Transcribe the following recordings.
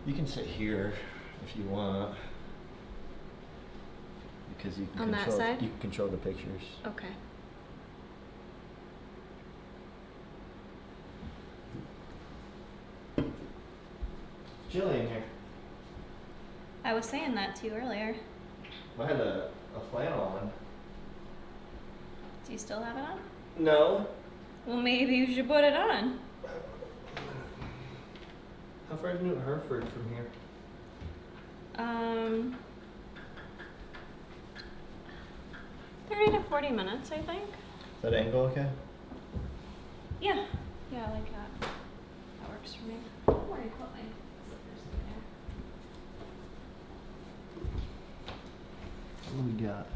You can sit here if you want. Because you can On that side? You can control the pictures. Okay. It's chilly in here. I was saying that to you earlier. I had a flannel on. Do you still have it on? No. Well, maybe you should put it on. How far is New Hartford from here? 30 to 40 minutes, I think. Is that angle okay? Yeah. Yeah, I like that. That works for me. Where do you put my slippers in there? What do we got?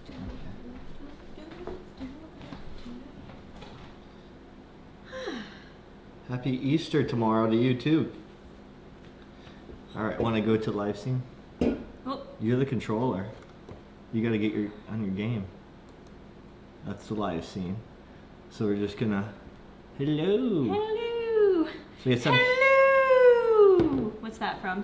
Okay. Happy Easter tomorrow to you too. All right, want to go to live scene? Oh. You're the controller. You got to get on your game. That's the live scene. So we're just gonna. Hello. Hello. So we get some Hello. What's that from?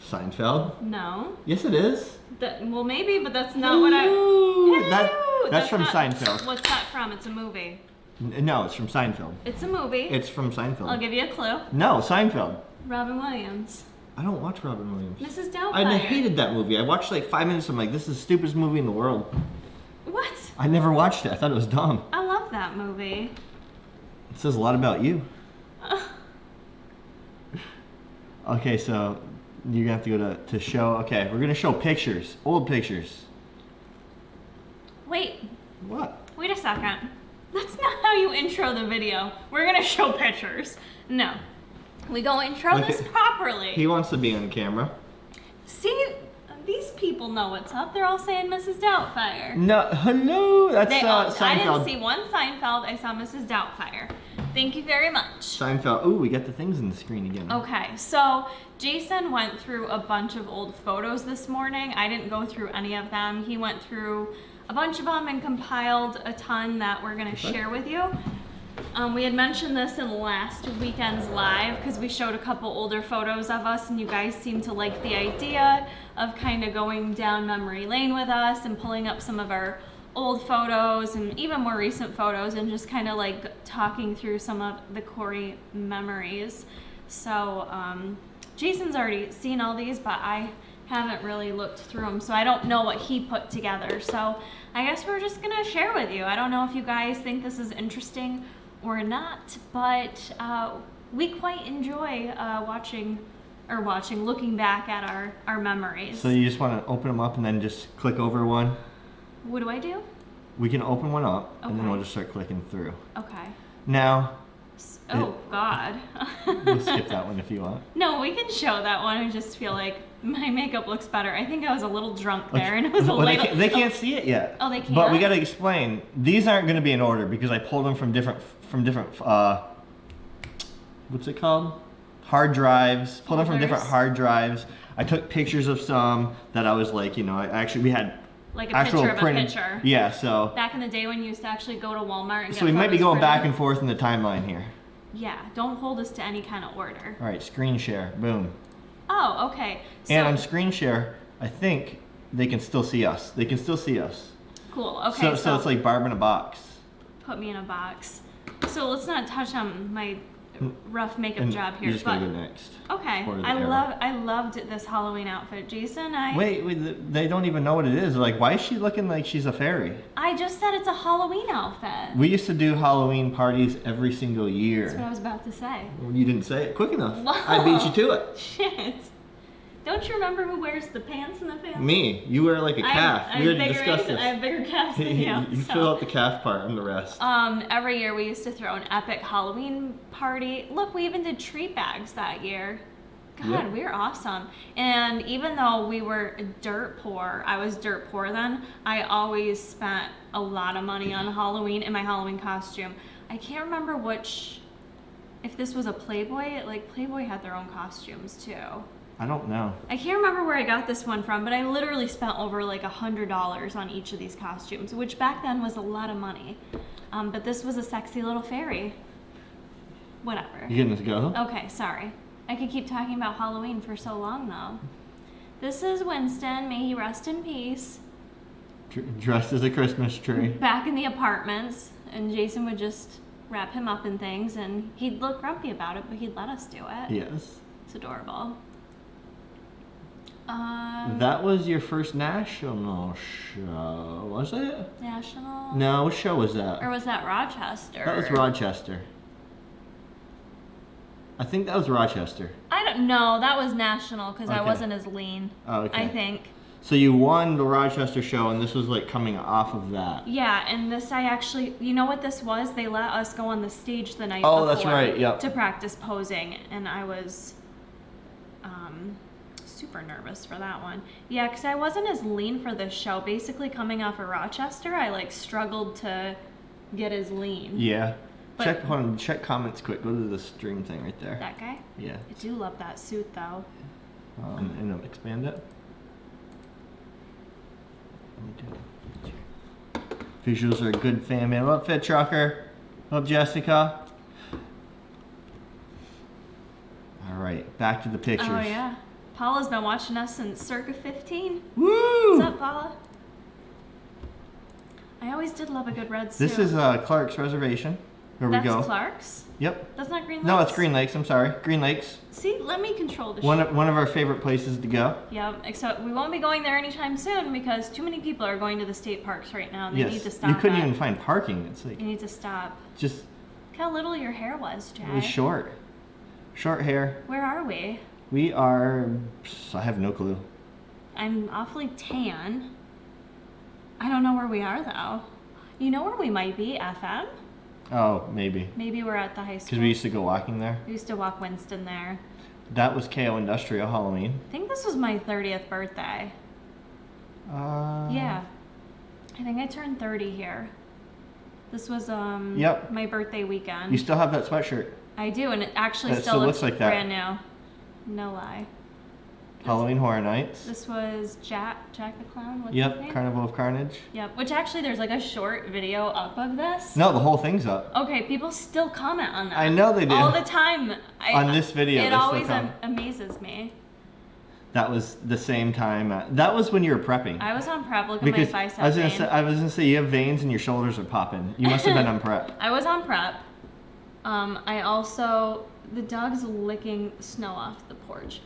Seinfeld. No. Yes, it is. Well, maybe, but that's not what I. Hello. Hello. That's from not- Seinfeld. What's that from? It's a movie. No, it's from Seinfeld. It's a movie. It's from Seinfeld. I'll give you a clue. No, Seinfeld. Robin Williams. I don't watch Robin Williams. Mrs. Doubtfire. I hated that movie. I watched like 5 minutes. I'm like, this is the stupidest movie in the world. What? I never watched it. I thought it was dumb. I love that movie. It says a lot about you. Okay, so you're gonna have to go to show. Okay, we're gonna show pictures, old pictures. Wait. What? Wait a second. That's not how you intro the video. We're gonna show pictures. No. We go intro Okay. this properly. He wants to be on camera. See, these people know what's up. They're all saying Mrs. Doubtfire. No, hello. That's I Seinfeld. didn't see one Seinfeld. I saw Mrs. Doubtfire. Thank you very much. Seinfeld. Ooh, we got the things in the screen again. Okay, so Jason went through a bunch of old photos this morning. I didn't go through any of them. He went through a bunch of them and compiled a ton that we're gonna share with you. We had mentioned this in last weekend's live because we showed a couple older photos of us and you guys seemed to like the idea of kind of going down memory lane with us and pulling up some of our old photos and even more recent photos and just kind of like talking through some of the Corey memories. So Jason's already seen all these, but I haven't really looked through them, so I don't know what he put together. So I guess we're just gonna share with you. I don't know if you guys think this is interesting or not, but we quite enjoy looking back at our memories. So you just want to open them up and then just click over one? What do I do? We can open one up and then Okay. we'll just start clicking through. Okay. Now, Oh, God. we'll skip that one if you want. No, we can show that one. I just feel like my makeup looks better. I think I was a little drunk there, and it was a Well, little... they can't see it yet. Oh, they can't? But we got to explain. These aren't going to be in order because I pulled them from different what's it called? Hard drives. Pulled them from different Folders. hard drives. I took pictures of some that I was like, we had Like a actual picture of printed. a picture. Yeah, so Back in the day when you used to actually go to Walmart and so get we might be photos going back printed. and forth in the timeline here. Yeah, don't hold us to any kind of order. All right, screen share. Boom. Oh, okay. So, And on screen share, I think they can still see us. They can still see us. cool. Okay, So it's like Barb in a box. put me in a box. So let's not touch on my rough makeup And job here. you're just but gonna go next. okay, Or the arrow. I loved this Halloween outfit, Jason. Wait, they don't even know what it is. They're like, why is she looking like she's a fairy? I just said it's a Halloween outfit. We used to do Halloween parties every single year. That's what I was about to say. Well, you didn't say it quick enough. Wow. I beat you to it. Shit. Don't you remember who wears the pants in the family? Me. You wear like a calf. We already discussed I have this. bigger calves than you. You so. fill out the calf part and the rest. Every year we used to throw an epic Halloween party. Look, we even did treat bags that year. God, Yep. we were awesome. And even though we were dirt poor, I was dirt poor then, I always spent a lot of money on Halloween in my Halloween costume. I can't remember if this was a Playboy, like Playboy had their own costumes too. I don't know. I can't remember where I got this one from, but I literally spent over like $100 on each of these costumes, which back then was a lot of money. But this was a sexy little fairy. Whatever. You gonna go? Okay, sorry. I could keep talking about Halloween for so long, though. This is Winston. May he rest in peace. Dressed as a Christmas tree. Back in the apartments, and Jason would just wrap him up in things, and he'd look grumpy about it, but he'd let us do it. Yes. It's adorable. That was your first national show, was it? National? No, what show was that? Or was that Rochester? That was Rochester. I think that was Rochester. I don't know. That was national because I Okay. wasn't as lean. Oh, okay. I think. So you won the Rochester show, and this was like coming off of that. Yeah, and this I actually, you know what this was? They let us go on the stage the night before. Oh, that's right, yep. To practice posing, and I was super nervous for that one. Yeah, because I wasn't as lean for this show. Basically, coming off of Rochester, I like struggled to get as lean. Yeah. But- Check comments quick. Go to the stream thing right there. That guy? Yeah. I do love that suit though. And expand it. Let me do it. Visuals are a good fan, man. What up, Fit Trucker? What up, Jessica? All right, back to the pictures. Oh yeah. Paula's been watching us since circa 15. Woo! What's up, Paula? I always did love a good red suit. This is Clark's Reservation. Where we That's go. Clark's? Yep. That's not Green Lakes? No, it's Green Lakes. I'm sorry, Green Lakes. See, let me control the One shit. of our favorite places to go. Yeah, except we won't be going there anytime soon because too many people are going to the state parks right now. And they need to stop. You couldn't that. even find parking. It's like You need to stop. just Look how little your hair was, Jay. it was short hair. Where are we? We are. I have no clue. I'm awfully tan. I don't know where we are though. You know where we might be? FM? Oh, maybe Maybe we're at the high school. because we used to go walking there. We used to walk Winston there. That was KO Industrial Halloween. I think this was my 30th birthday. Yeah. I think I turned 30 here. This was Yep. my birthday weekend. You still have that sweatshirt. I do, and it actually That still still looks looks like that. brand new. No lie. Halloween Horror Nights. This was Jack the Clown. What's his Yep. name? Carnival of Carnage. Yep. Which actually, there's like a short video up of this. No, the whole thing's up. Okay, people still comment on that. I know they do. All the time. On this video, it they still always comment. amazes me. That was the same time. That was when you were prepping. I was on prep. Look Because at my bicep I was vein. gonna say you have veins and your shoulders are popping. You must have been on prep. I was on prep. I also the dog's licking snow off the porch.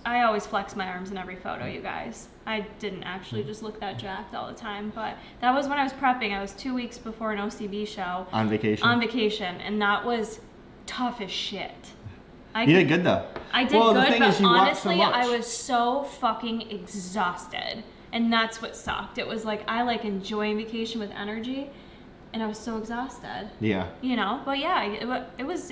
I always flex my arms in every photo, you guys. I didn't actually just look that jacked all the time, but that was when I was prepping. I was 2 weeks before an OCB show On vacation. on vacation, and that was tough as shit. You did good though. I did Well, the good, thing but is you walked so honestly, much. I was so fucking exhausted, and that's what sucked. It was like I like enjoying vacation with energy, and I was so exhausted. Yeah. You know, but yeah, it was.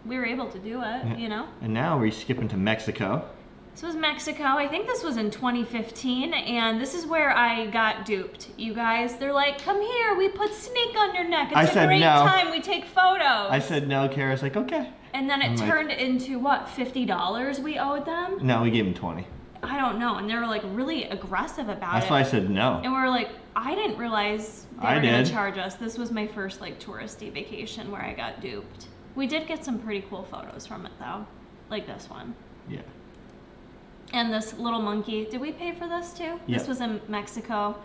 We were able to do it. Yeah. You know. And now we're skipping to Mexico. This was Mexico. I think this was in 2015, and this is where I got duped. You guys, they're like, "Come here, we put snake on your neck. It's I a said great no. time. We take photos." I said no. Kara's like, okay. and then it I'm like- turned into what, $50 we owed them? No, we gave him 20. I don't know, and they were like really aggressive about That's it. why I said no. And we were like, I didn't realize they I were gonna did. charge us. This was my first like touristy vacation where I got duped. We did get some pretty cool photos from it though, like this one. Yeah. And this little monkey. Did we pay for this too? Yep. This was in Mexico.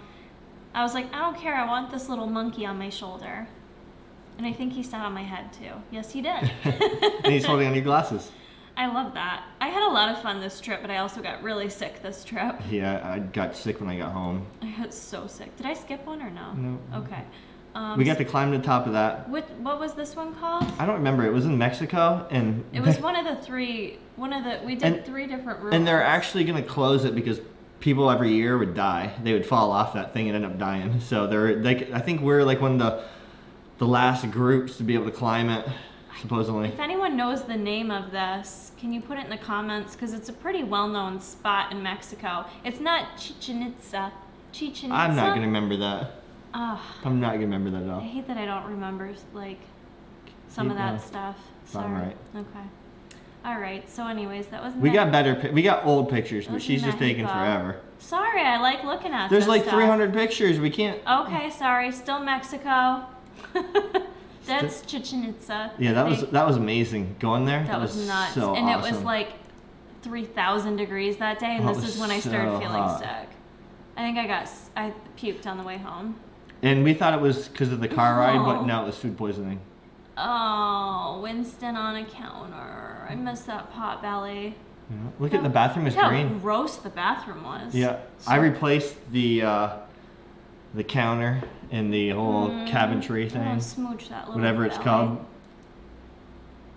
I was like, I don't care. I want this little monkey on my shoulder. And I think he sat on my head too. Yes, he did. And he's holding on your glasses. I love that. I had a lot of fun this trip, but I also got really sick this trip. Yeah, I got sick when I got home. I got so sick. Did I skip one or no? No. Okay. We got to climb to the top of that. What was this one called? I don't remember. It was in Mexico, and It was one of the three. We did And- 3 different routes. and they're actually going to close it because people every year would die. They would fall off that thing and end up dying. So I think we're like one of the last groups to be able to climb it, supposedly. If anyone knows the name of this, can you put it in the comments? Because it's a pretty well-known spot in Mexico. It's not Chichen Itza. Chichen Itza? I'm not going to remember that. Ugh, I'm not going to remember that at I all. hate that I don't remember like some Keep of that going. stuff. I'm Sorry. right. Okay. All right. So, anyways, that was. We got we got old pictures, but Those she's just taking Mexico. forever. Sorry, I like looking at. There's this like stuff. 300 pictures. We can't. Okay, sorry. Still Mexico. That's Chichen Itza. Yeah, that was amazing. Going there. That was nuts. So and awesome. it was like 3,000 degrees that day, and Oh, this it is was when I started so feeling hot. sick. I think I puked on the way home. And we thought it was because of the car ride, but No. no, it was food poisoning. Oh, Winston on a counter. I miss that pot belly. Yeah. Look at the bathroom is Look how green. gross the bathroom was. Yeah, I replaced the counter and the whole cabinetry I thing, want to smooch that little whatever it's belly. called.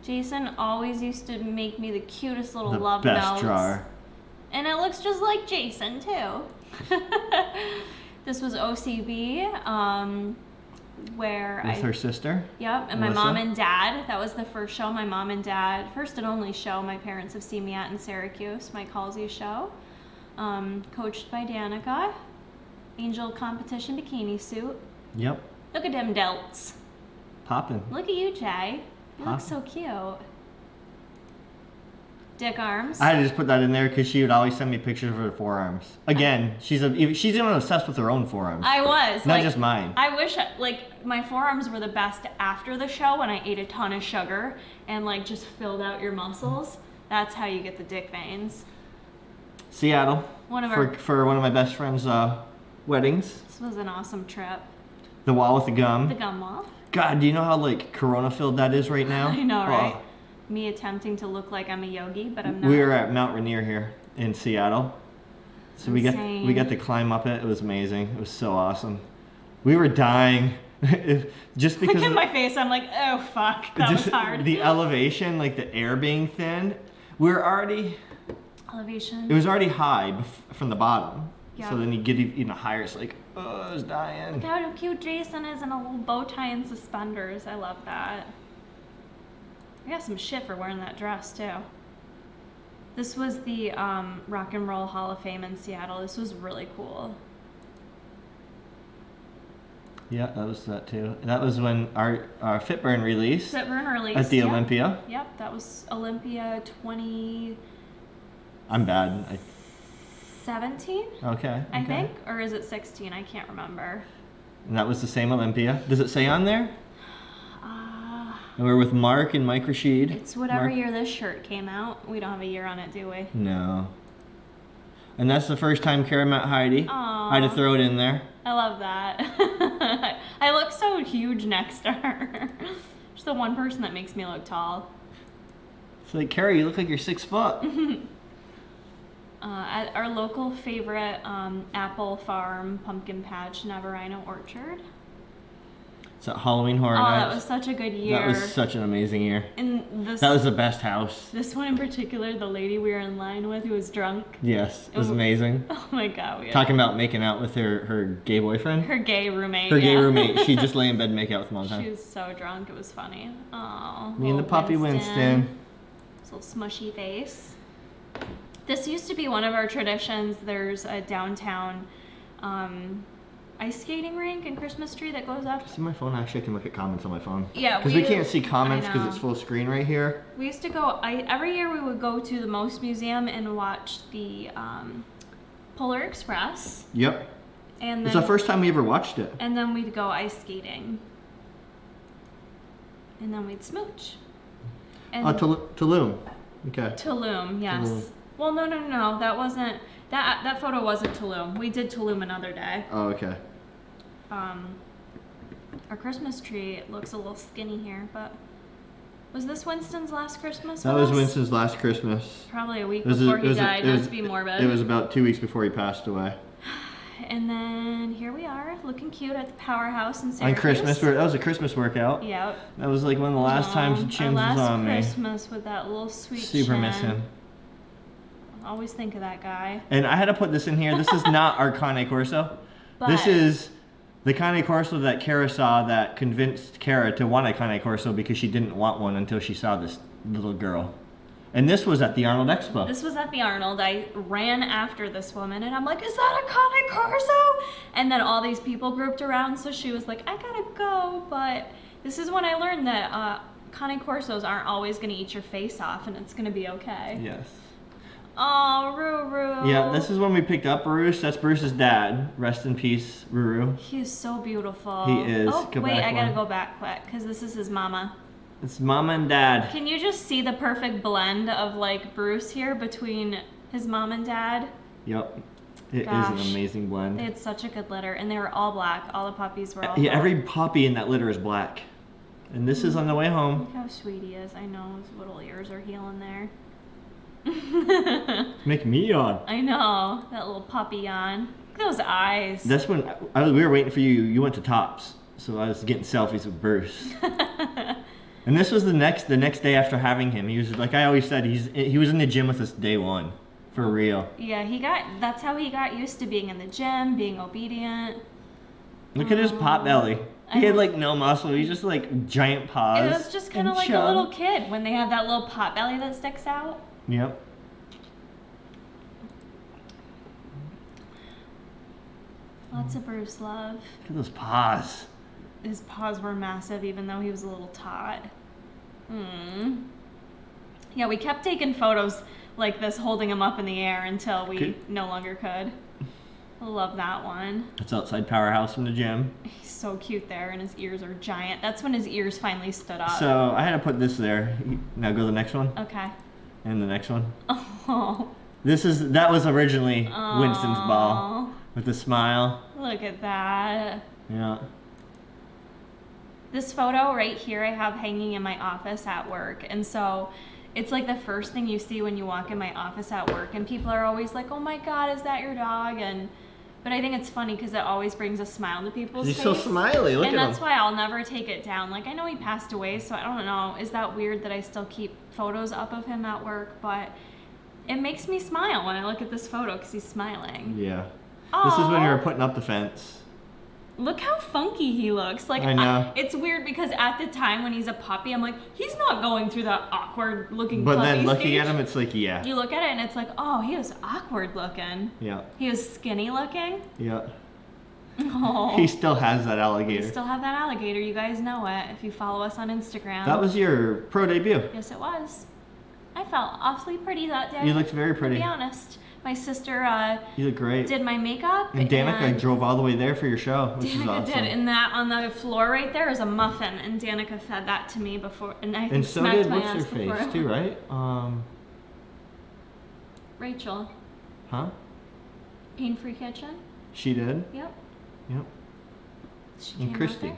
Jason always used to make me the cutest little The love best notes. drawer. And it looks just like Jason too. This was OCB, where With her sister. Yep, and Melissa? my mom and dad. That was the first show my mom and dad, first and only show my parents have seen me at in Syracuse, Mike Halsey show. Coached by Danica. Angel competition bikini suit. Yep. Look at them delts. Popping. Look at you, Jay. You look Huh? so cute. Dick arms. I had to just put that in there because she would always send me pictures of her forearms. Again, she's even obsessed with her own forearms. I was. Not like, just mine. I wish, my forearms were the best after the show when I ate a ton of sugar and, just filled out your muscles. That's how you get the dick veins. Seattle. One of our- for one of my best friend's weddings. This was an awesome trip. The wall with the gum. The gum wall. God, do you know how corona filled that is right now? I know, Oh. right? Me attempting to look like I'm a yogi, but I'm not. We were at Mount Rainier here in Seattle. So we got Insane. to climb up it. It was amazing. It was so awesome. We were dying just because Look at of- my face. I'm like, oh fuck, that was just hard. the elevation, the air being thin. We were already Elevation. it was already high from the bottom. Yeah. So then you get even higher. It's like, oh, I was dying. Look how cute Jason is in a little bow tie and suspenders. I love that. I got some shit for wearing that dress too. This was the Rock and Roll Hall of Fame in Seattle. This was really cool. Yeah, that was that too. That was when our Fitburn release Fitburn release. at the Yep. Olympia. Yep, that was Olympia 2017, I'm bad. Okay. I think, or is it 16? I can't remember. And that was the same Olympia. Does it say on there? And we were with Mark and Mike Rashid. It's whatever Mark- year this shirt came out. We don't have a year on it, do we? No. And that's the first time Kara met Heidi. Aw. I had to throw it in there. I love that. I look so huge next to her. She's the one person that makes me look tall. It's like, Kara, you look like you're 6 foot. At our local favorite apple farm pumpkin patch, Navarino Orchard. It's at Halloween Horror Oh, Nights. that was such a good year. That was such an amazing year. And this, That was the best house. this one in particular, the lady we were in line with who was drunk. Yes, it was Oh. amazing. Oh my god, we had Talking about making out with her gay boyfriend. her gay roommate. Her gay yeah. roommate. She'd just lay in bed and make out with him all the She time. was so drunk, it was funny. Oh, Me and the puppy Winston. His little smushy face. This used to be one of our traditions. There's a downtown ice skating rink and Christmas tree that goes up. See my phone? Actually, I can look at comments on my phone. Yeah, Because we can't see comments I because know. it's full screen right here. We used to go, every year we would go to the Most Museum and watch the Polar Express. Yep. And It's then, the first time we ever watched it. and then we'd go ice skating. And then we'd smooch. And Tulum. Okay. Tulum, yes. Tulum. Well, no. That wasn't, that photo wasn't Tulum. We did Tulum another day. Oh, okay. Our Christmas tree looks a little skinny here, but was this Winston's last Christmas? That with was us? Winston's last Christmas. Probably a week It was before it he was died, it not was- to be morbid. It was about 2 weeks before he passed away. And then here we are, looking cute at the Powerhouse in Syracuse. On Christmas, that was a Christmas workout. Yep. That was like one of the last times the Our Chins last was on me. Christmas with that little sweet Super chin. miss him. Always think of that guy. And I had to put this in here. This is not our Cane Corso. This But- is the Cane Corso that Kara saw that convinced Kara to want a Cane Corso because she didn't want one until she saw this little girl. And this was at the Arnold Expo. This was at the Arnold. I ran after this woman and I'm like, is that a Cane Corso? And then all these people grouped around, so she was like, I gotta go. But this is when I learned that Cane Corsos aren't always gonna eat your face off and it's gonna be okay. Yes. Oh, Ruru. Yeah, this is when we picked up Bruce. That's Bruce's dad. Rest in peace, Ruru. He is so beautiful. He is. Oh, Go wait, back I gotta one. go back quick because this is his mama. It's Mama and Dad. Can you just see the perfect blend of like Bruce here between his mom and dad? Yep. It is Gosh. an amazing blend. They had such a good litter, and they were all black. All the puppies were all Yeah, black. every puppy in that litter is black. And this is on the way home. Look how sweet he is. I know his little ears are healing there. Make me yawn. I know that little puppy yawn. Look at those eyes. That's when we were waiting for you. You went to Tops, so I was getting selfies with Bruce. And this was the next day after having him. He was like I always said. He was in the gym with us day one, for real. Yeah, that's how he got used to being in the gym, being obedient. Look at his pot belly. He had like no muscle. He's just like giant paws. It was just kind of and like a chub. little kid when they have that little pot belly that sticks out. Yep. Lots of Bruce love. Look at those paws. His paws were massive, even though he was a little tot. Yeah, we kept taking photos like this, holding him up in the air until we no longer could. I love that one. It's outside Powerhouse from the gym. He's so cute there, and his ears are giant. That's when his ears finally stood up. So I had to put this there. Now go to the next one. Okay. And the next one. Oh. That was originally Winston's ball with the smile. Look at that. Yeah. This photo right here I have hanging in my office at work. And so it's like the first thing you see when you walk in my office at work. And people are always like, oh my God, is that your dog? But I think it's funny because it always brings a smile to people's He's face. so smiley. Look and at that's him. why I'll never take it down. Like, I know he passed away, so I don't know. Is that weird that I still keep photos up of him at work? But it makes me smile when I look at this photo because he's smiling. Yeah. This is when Aw. we were putting up the fence. Look how funky he looks. Like, I know. it's weird because at the time when he's a puppy, I'm like, he's not going through that awkward looking But puppy then looking stage. at him, it's like, yeah. You look at it and it's like, oh, he was awkward looking. Yeah. He was skinny looking. Yeah. Oh. He still has that We alligator. still have that alligator. You guys know it if you follow us on Instagram. That was your pro debut. Yes, it was. I felt awfully pretty that day. You looked very To pretty. be honest. My sister You look great. did my makeup. And Danica drove all the way there for your show, which is Danica awesome. did, and that on the floor right there is a muffin, and Danica fed that to me before, and I think And so smacked did my what's her ass before. face too, right? Rachel, Huh? Pain Free Kitchen. She did. Yep. Yep. She And came Christy. out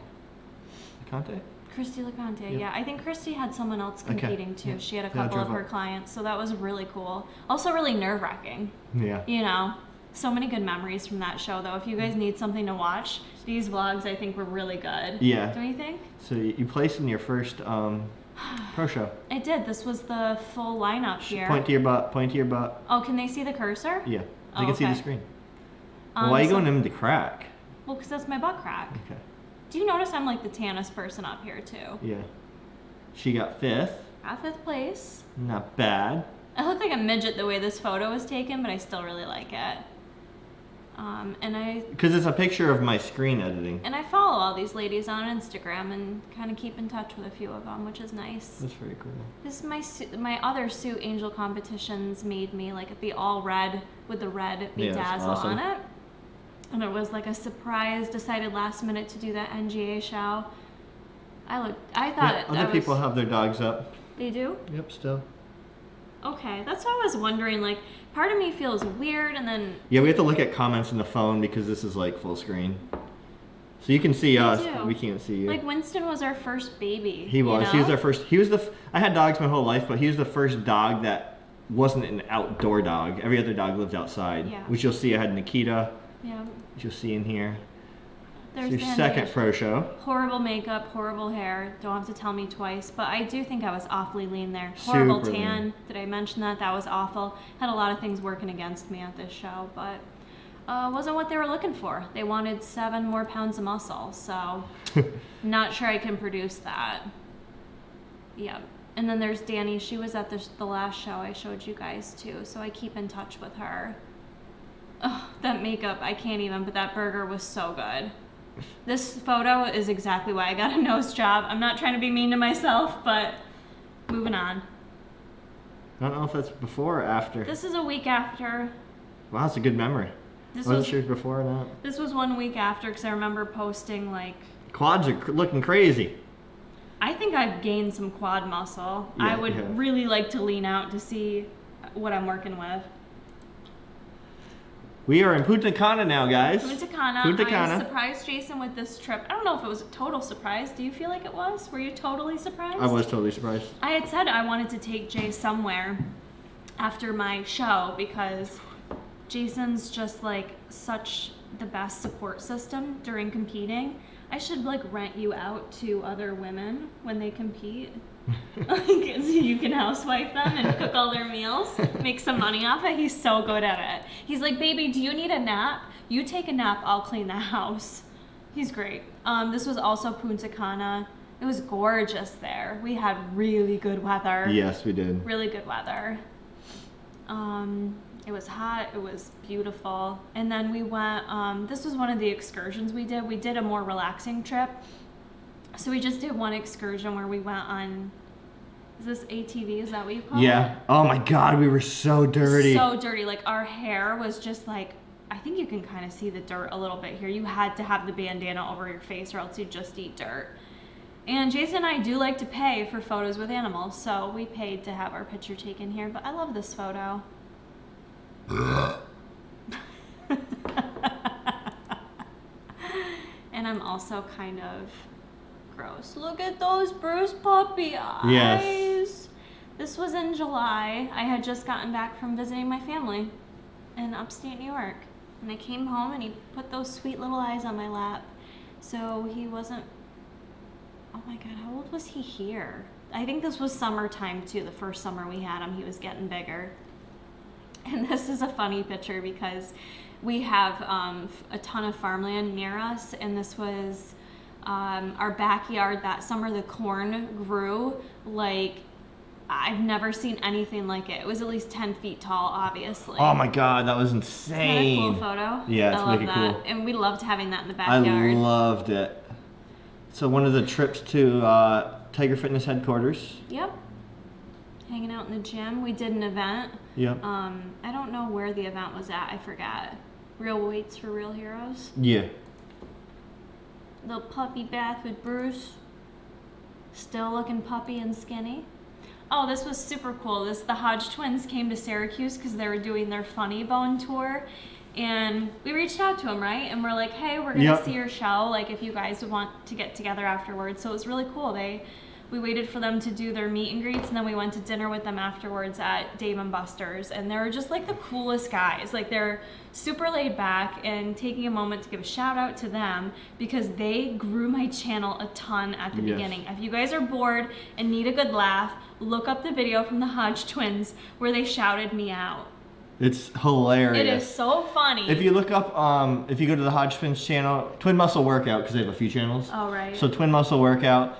Conte. there. Christy LeConte. Yep. Yeah, I think Christy had someone else Okay. competing too. Yeah. She had a Yeah, couple of drove her up. clients, so that was really cool. Also, really nerve-wracking. Yeah. You know, so many good memories from that show. Though, if you guys need something to watch, these vlogs I think were really good. Yeah. Don't you think? So you placed in your first pro show. I did. This was the full lineup here. Point to your butt. Point to your butt. Oh, can they see the cursor? Yeah. They Oh, can see the okay. screen. Why are you so- going into crack? Well, because that's my butt crack. Okay. Do you notice I'm like the tannest person up here too? Yeah. She got 5th. At 5th place. Not bad. I look like a midget the way this photo was taken, but I still really like it. Because it's a picture of my screen editing. And I follow all these ladies on Instagram and kind of keep in touch with a few of them, which is nice. That's very cool. This is my other suit angel competitions made me like the all red with the red Yeah, that's bedazzle awesome. on it. And it was like a surprise, decided last minute to do that NGA show. I thought Yeah, other was, people have their dogs up. They do? Yep, still. Okay, that's what I was wondering. Like, part of me feels weird, and then Yeah, we have to look at comments in the phone because this is like full screen. So you can see us, do. but we can't see you. like Winston was our first baby. He was. You He was know? our first. He was I had dogs my whole life, but he was the first dog that wasn't an outdoor dog. Every other dog lived outside. Yeah. Which you'll see. I had Nikita, Yeah. which you'll see in here. There's It's your the second NGA. pro show. Horrible makeup, horrible hair. Don't have to tell me twice, but I do think I was awfully lean there. Horrible Super tan. lean. Did I mention that? That was awful. Had a lot of things working against me at this show, but wasn't what they were looking for. They wanted 7 more pounds of muscle, so not sure I can produce that. Yeah. And then there's Danny. She was at the last show I showed you guys too, so I keep in touch with her. Oh, that makeup, I can't even, but that burger was so good. This photo is exactly why I got a nose job. I'm not trying to be mean to myself, but moving on. I don't know if that's before or after. This is a week after. Wow, that's a good memory. This Wasn't was sure if before or not. This was 1 week after because I remember posting like. Quads are looking crazy. I think I've gained some quad muscle. Yeah, I would you have. really like to lean out to see what I'm working with. We are in Punta Cana now, guys. Punta Cana. Punta Cana. I surprised Jason with this trip. I don't know if it was a total surprise. Do you feel like it was? Were you totally surprised? I was totally surprised. I had said I wanted to take Jay somewhere after my show because Jason's just like such the best support system during competing. I should like rent you out to other women when they compete. Like, so you can housewife them and cook all their meals, make some money off it. He's so good at it. He's like, baby, do you need a nap? You take a nap, I'll clean the house. He's great. This was also Punta Cana. It was gorgeous there. We had really good weather. Yes, we did. Really good weather. It was hot, it was beautiful. And then we went, this was one of the excursions we did. We did a more relaxing trip. So we just did one excursion where we went on, is this ATV? Is that what you call it? Yeah. Oh my God, we were so dirty. So dirty. Like our hair was just like, I think you can kind of see the dirt a little bit here. You had to have the bandana over your face or else you'd just eat dirt. And Jason and I do like to pay for photos with animals, so we paid to have our picture taken here, but I love this photo. And I'm also kind of gross. Look at those bruised puppy eyes. Yes. This was in July. I had just gotten back from visiting my family in upstate New York. And I came home and he put those sweet little eyes on my lap. So he wasn't, oh my God, how old was he here? I think this was summertime too. The first summer we had him, he was getting bigger. And this is a funny picture because we have a ton of farmland near us, and this was our backyard that summer. The corn grew like I've never seen anything like it. It was at least 10 feet tall, obviously. Oh my God, that was Isn't insane. that a cool photo? Yeah, it's I love wicked that. cool. And we loved having that in the I backyard. loved it. So one of the trips to Tiger Fitness headquarters. Yep. Hanging out in the gym. We did an event. Yep. I don't know where the event was at. I forgot. Real Weights for Real Heroes. Yeah. Little puppy bath with Bruce. Still looking puppy and skinny. Oh, this was super cool. The Hodge twins came to Syracuse because they were doing their Funny Bone tour. And we reached out to them, right? And we're like, hey, we're going to see your show. Like, if you guys would want to get together afterwards. So it was really cool. We waited for them to do their meet and greets, and then we went to dinner with them afterwards at Dave & Buster's. And they were just like the coolest guys. Like, they're super laid back, and taking a moment to give a shout out to them because they grew my channel a ton at the beginning. If you guys are bored and need a good laugh, look up the video from the Hodge twins where they shouted me out. It's hilarious. It is so funny. If you look up, if you go to the Hodge Twins channel, Twin Muscle Workout, because they have a few channels. Oh, right. So Twin Muscle Workout,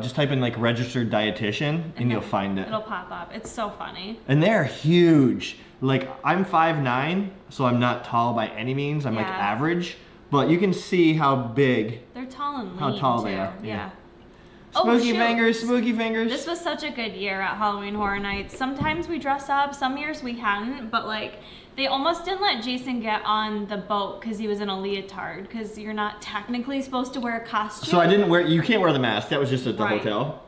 just type in like registered dietitian and you'll find it. It'll pop up. It's so funny. And they're huge. Like, I'm 5'9", so I'm not tall by any means. I'm like average. But you can see how big. They're tall and lean, how tall too. they are. Yeah. Smoky fingers, smoky fingers. This was such a good year at Halloween Horror Nights. Sometimes we dress up, some years we hadn't, but like they almost didn't let Jason get on the boat because he was in a leotard because you're not technically supposed to wear a costume. So I didn't wear, you can't wear the mask. That was just at the Right. hotel.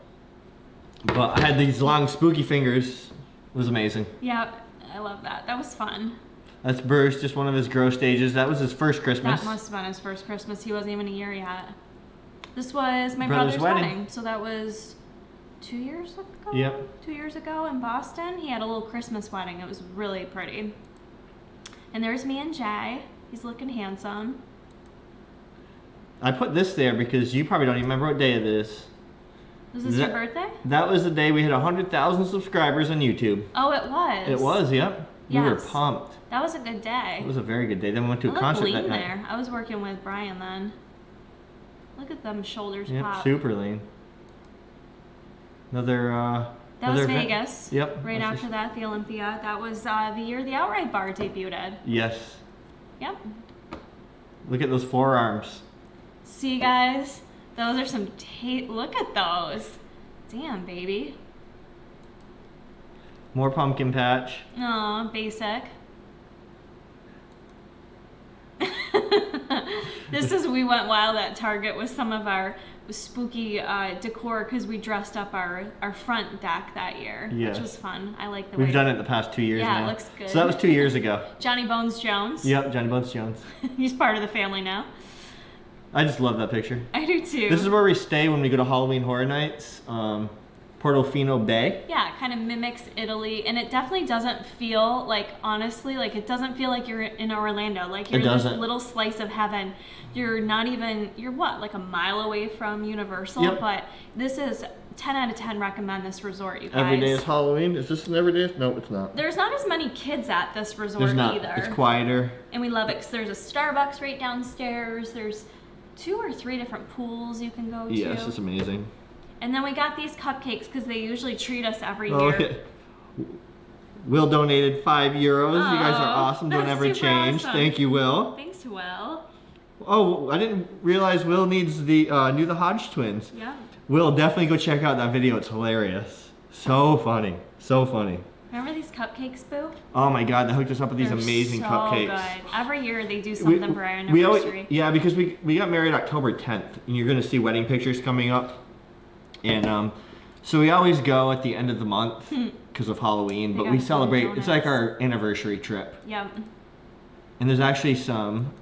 But I had these long spooky fingers. It was amazing. Yeah, I love that. That was fun. That's Bruce, just one of his grow stages. That was his first Christmas. That must have been his first Christmas. He wasn't even a year yet. This was my Brother's brother's wedding. wedding. So that was 2 years ago? Yep. 2 years ago in Boston. He had a little Christmas wedding. It was really pretty. And there's me and Jay. He's looking handsome. I put this there because you probably don't even remember what day it is. Was this your birthday? That was the day we hit 100,000 subscribers on YouTube. Oh, it was. It was, yep. We were Yes. pumped. That was a good day. It was a very good day. Then we went to I a looked concert lean that night. there. I was working with Brian then. Look at them shoulders Yep, pop. super lean. Another That was event. Vegas. Yep. Right that's after just- that, the Olympia. That was the year the Outright Bar debuted. Yes. Yep. Look at those forearms. See, guys? Those are some look at those. Damn, baby. More pumpkin patch. Aw, basic. We went wild at Target with some of our spooky decor because we dressed up our front deck that year, Yes. which was fun. I like the We've way done it the past 2 years now. Yeah, it looks good. So that was 2 years ago. Johnny Bones Jones. Yep, Johnny Bones Jones. He's part of the family now. I just love that picture. I do too. This is where we stay when we go to Halloween Horror Nights. Portofino Bay. Yeah, it kind of mimics Italy, and it definitely doesn't feel like, honestly, like it doesn't feel like you're in Orlando. Like you're in this little slice of heaven. You're not even, you're what, like a mile away from Universal? Yep. But this is 10 out of 10 recommend this resort, you guys. Every day is Halloween. Is this an every day? No, it's not. There's not as many kids at this resort There's not. either. It's quieter. And we love it because there's a Starbucks right downstairs. There's 2 or 3 different pools you can go to. Yes, it's amazing. And then we got these cupcakes because they usually treat us every year. Okay. Will donated €5. You guys are Oh, awesome. Don't that's ever super change. awesome. Thank you, Will. Thanks, Will. Oh, I didn't realize Will needs the the Hodge twins. Yeah. Will, definitely go check out that video. It's hilarious. So funny. So funny. Remember these cupcakes, Boo? Oh my God, they hooked us up with these They're amazing so cupcakes. Good. Every year they do something for our we always, anniversary. yeah, because we got married October 10th, and you're gonna see wedding pictures coming up, and so we always go at the end of the month because of Halloween, They but got we some celebrate. It's like donuts. our anniversary trip, Yep. and there's actually some.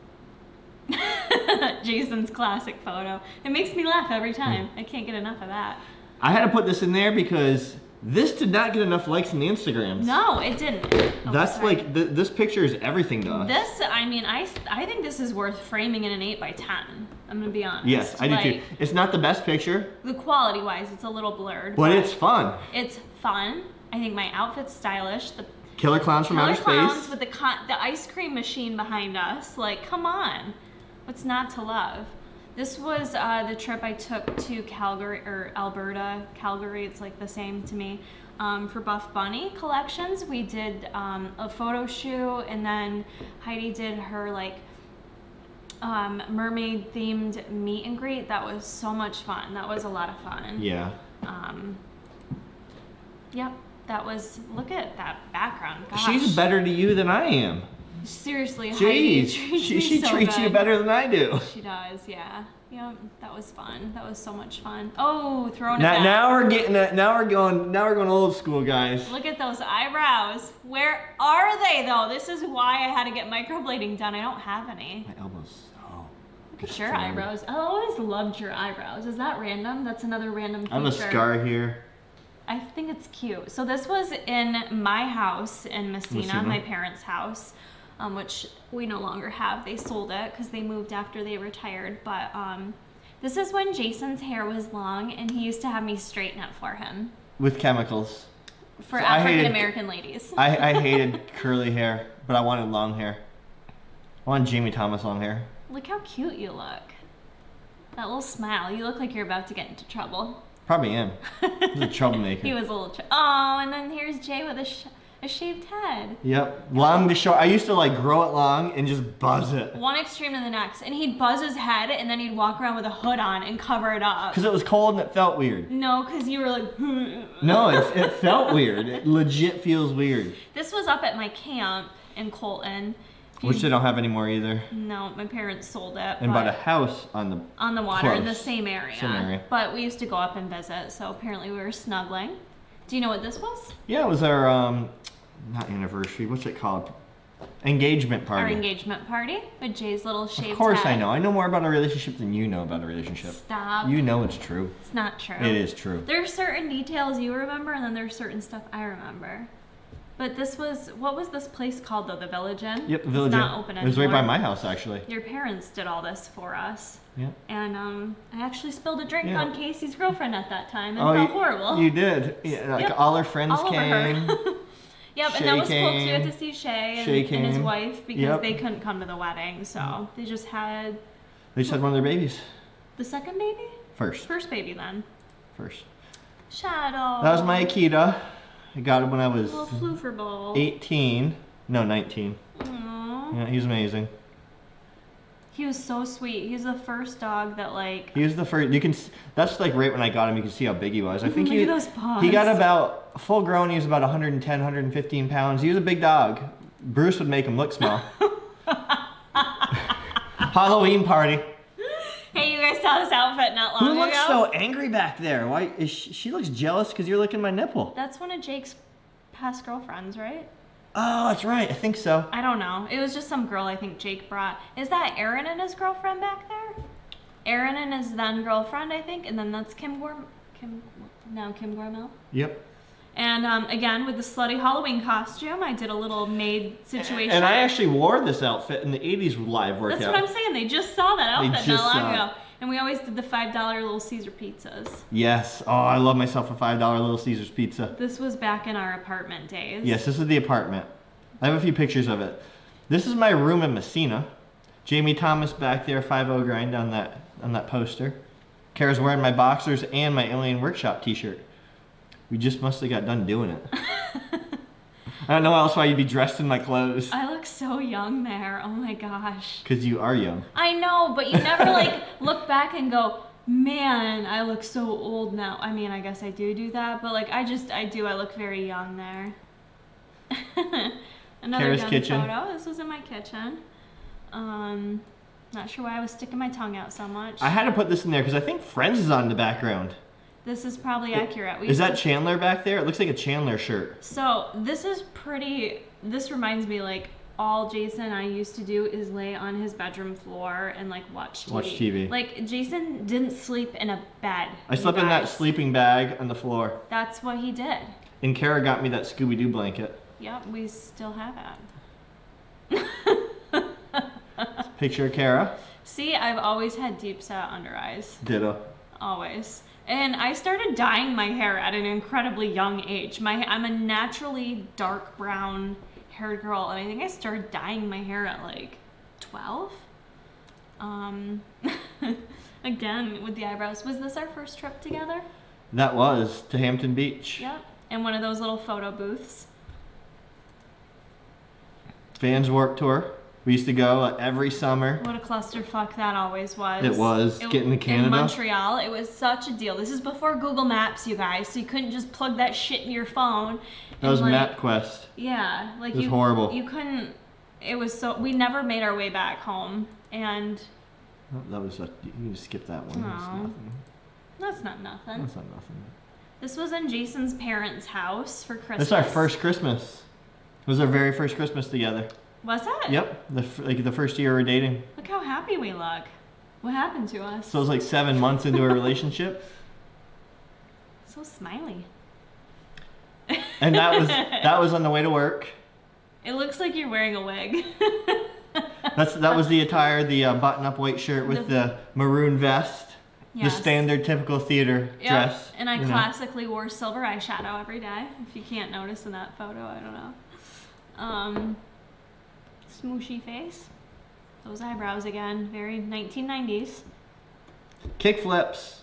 Jason's classic photo. It makes me laugh every time. I can't get enough of that. I had to put this in there because this did not get enough likes on the Instagrams. No, it didn't. Oh, That's sorry. like this picture is everything to us. This, I mean, I think this is worth framing in an 8x10. I'm gonna be honest. Yes, I do too. Like, It's not the best picture, the quality wise, it's a little blurred. but it's fun. It's fun. I think my outfit's stylish. The Killer Clowns from Killer Outer Clowns Space. with the ice cream machine behind us. Like, come on. What's not to love? This was the trip I took to Calgary, or Alberta, Calgary, it's like the same to me, for Buff Bunny Collections. We did a photo shoot, and then Heidi did her like mermaid themed meet and greet. That was so much fun. That was a lot of fun. Yeah. Yep, that was, look at that background. Gosh. She's better to you than I am. Seriously, Heidi Jeez, treats me she so treats you good. better than I do. She does, yeah. Yep, that was fun. That was so much fun. Oh, throwing it Now, back. now we're getting now we're going old school, guys. Look at those eyebrows. Where are they though? This is why I had to get microblading done. I don't have any. My elbows. Oh. Look at your eyebrows. I always loved your eyebrows. Is that random? That's another random feature. I have a scar here. I think it's cute. So this was in my house in Messina, my parents' house, which we no longer have. They sold it because they moved after they retired. But this is when Jason's hair was long, and he used to have me straighten it for him. With chemicals. For So I hated- African American ladies. I hated curly hair, but I wanted long hair. I wanted Jamie Thomas long hair. Look how cute you look. That little smile. You look like you're about to get into trouble. Probably am. He's a troublemaker. He was a little. Oh, and then here's Jay with a shaved head. Yep. Long to short. I used to like grow it long and just buzz it. One extreme to the next, and he'd buzz his head, and then he'd walk around with a hood on and cover it up. Because it was cold and it felt weird. No, because you were like. No, it felt weird. It legit feels weird. This was up at my camp in Colton. Which they don't have anymore either. No, my parents sold it. And but bought a house on the water in the close. same area. Same area. But we used to go up and visit, so apparently we were snuggling. Do you know what this was? Yeah, it was our not anniversary. What's it called? Engagement party. Our engagement party with Jay's little shaved head. Of course I know. I know more about a relationship than you know about a relationship. Stop. You know it's true. It's not true. It is true. There's certain details you remember, and then there's certain stuff I remember. But this was, what was this place called though? The Village Inn? Yep, the Village It's Inn. not open It was right anymore. by my house actually. Your parents did all this for us. Yeah. And I actually spilled a drink Yeah. on Casey's girlfriend at that time and Oh, felt horrible. You did. Yeah, like Yep. all our friends All over her. came. Yep, Shay and that was cool because we came. got to see Shay and, Shay and his came. wife because Yep. they couldn't come to the wedding, so they just had They just had one of their babies. the second baby? First. First baby then. First. Shadow. That was my Akita. I got him when I was little floofer ball. 18. No, 19. Aww. Yeah, he was amazing. He was so sweet. He's the first dog that like. He was the first. You can. That's like right when I got him. You can see how big he was. I think Look at those paws. He got about full grown. He was about 110, 115 pounds. He was a big dog. Bruce would make him look small. Halloween party. Hey, you guys saw this outfit not long Who ago. looks so angry back there? Why is she looks jealous because you're licking my nipple? That's one of Jake's past girlfriends, right? Oh, that's right. I think so. I don't know. It was just some girl I think Jake brought. Is that Aaron and his girlfriend back there? Aaron and his then girlfriend, I think, and then that's Kim Gormel. Yep. And again, with the slutty Halloween costume, I did a little maid situation. And I actually wore this outfit in the 80s live workout. That's what I'm saying. They just saw that outfit just not long saw ago. And we always did the $5 Little Caesar pizzas. Yes. Oh, I love myself a $5 Little Caesars pizza. This was back in our apartment days. Yes, this is the apartment. I have a few pictures of it. This is my room in Messina. Jamie Thomas back there, 5-0 grind on that poster. Kara's wearing my boxers and my Alien Workshop t-shirt. We just must have got done doing it. I don't know else why you'd be dressed in my clothes. I look so young there. Oh my gosh. Because you are young. I know, but you never like look back and go, man, I look so old now. I mean, I guess I do that, but like I do. I look very young there. Another Kara's young kitchen. photo. This was in my kitchen. Not sure why I was sticking my tongue out so much. I had to put this in there because I think Friends is on the background. This is probably accurate. Is that Chandler back there? It looks like a Chandler shirt. So this is pretty. This reminds me like all Jason and I used to do is lay on his bedroom floor and like watch TV. Watch TV. Like Jason didn't sleep in a bed. I slept in that sleeping bag on the floor. That's what he did. And Kara got me that Scooby-Doo blanket. Yep, we still have that. Picture of Kara. See, I've always had deep set under eyes. Ditto. Always. And I started dyeing my hair at an incredibly young age. I'm a naturally dark brown haired girl, and I think I started dyeing my hair at like 12. Again, with the eyebrows. Was this our first trip together? That was to Hampton Beach. Yep. In one of those little photo booths. Vans Warped Tour. We used to go every summer. What a clusterfuck that always was. It was. Getting to Canada. In Montreal. It was such a deal. This is before Google Maps, you guys, so you couldn't just plug that shit in your phone. That was like, MapQuest. Yeah. Like it was horrible. You couldn't. It was so. We never made our way back home. And. Oh, that was. You can just skip that one. That's nothing. That's not nothing. That's not nothing. This was in Jason's parents' house for Christmas. This is our first Christmas. It was our very first Christmas together. Was it? Yep. The first year we were dating. Look how happy we look. What happened to us? So it was like 7 months into a relationship. So smiley. And that was on the way to work. It looks like you're wearing a wig. That was the attire, the button-up white shirt with the maroon vest. Yes. The standard typical theater dress. And I classically wore silver eyeshadow every day. If you can't notice in that photo, I don't know. Smooshy face. Those eyebrows again, very 1990s. Kick flips.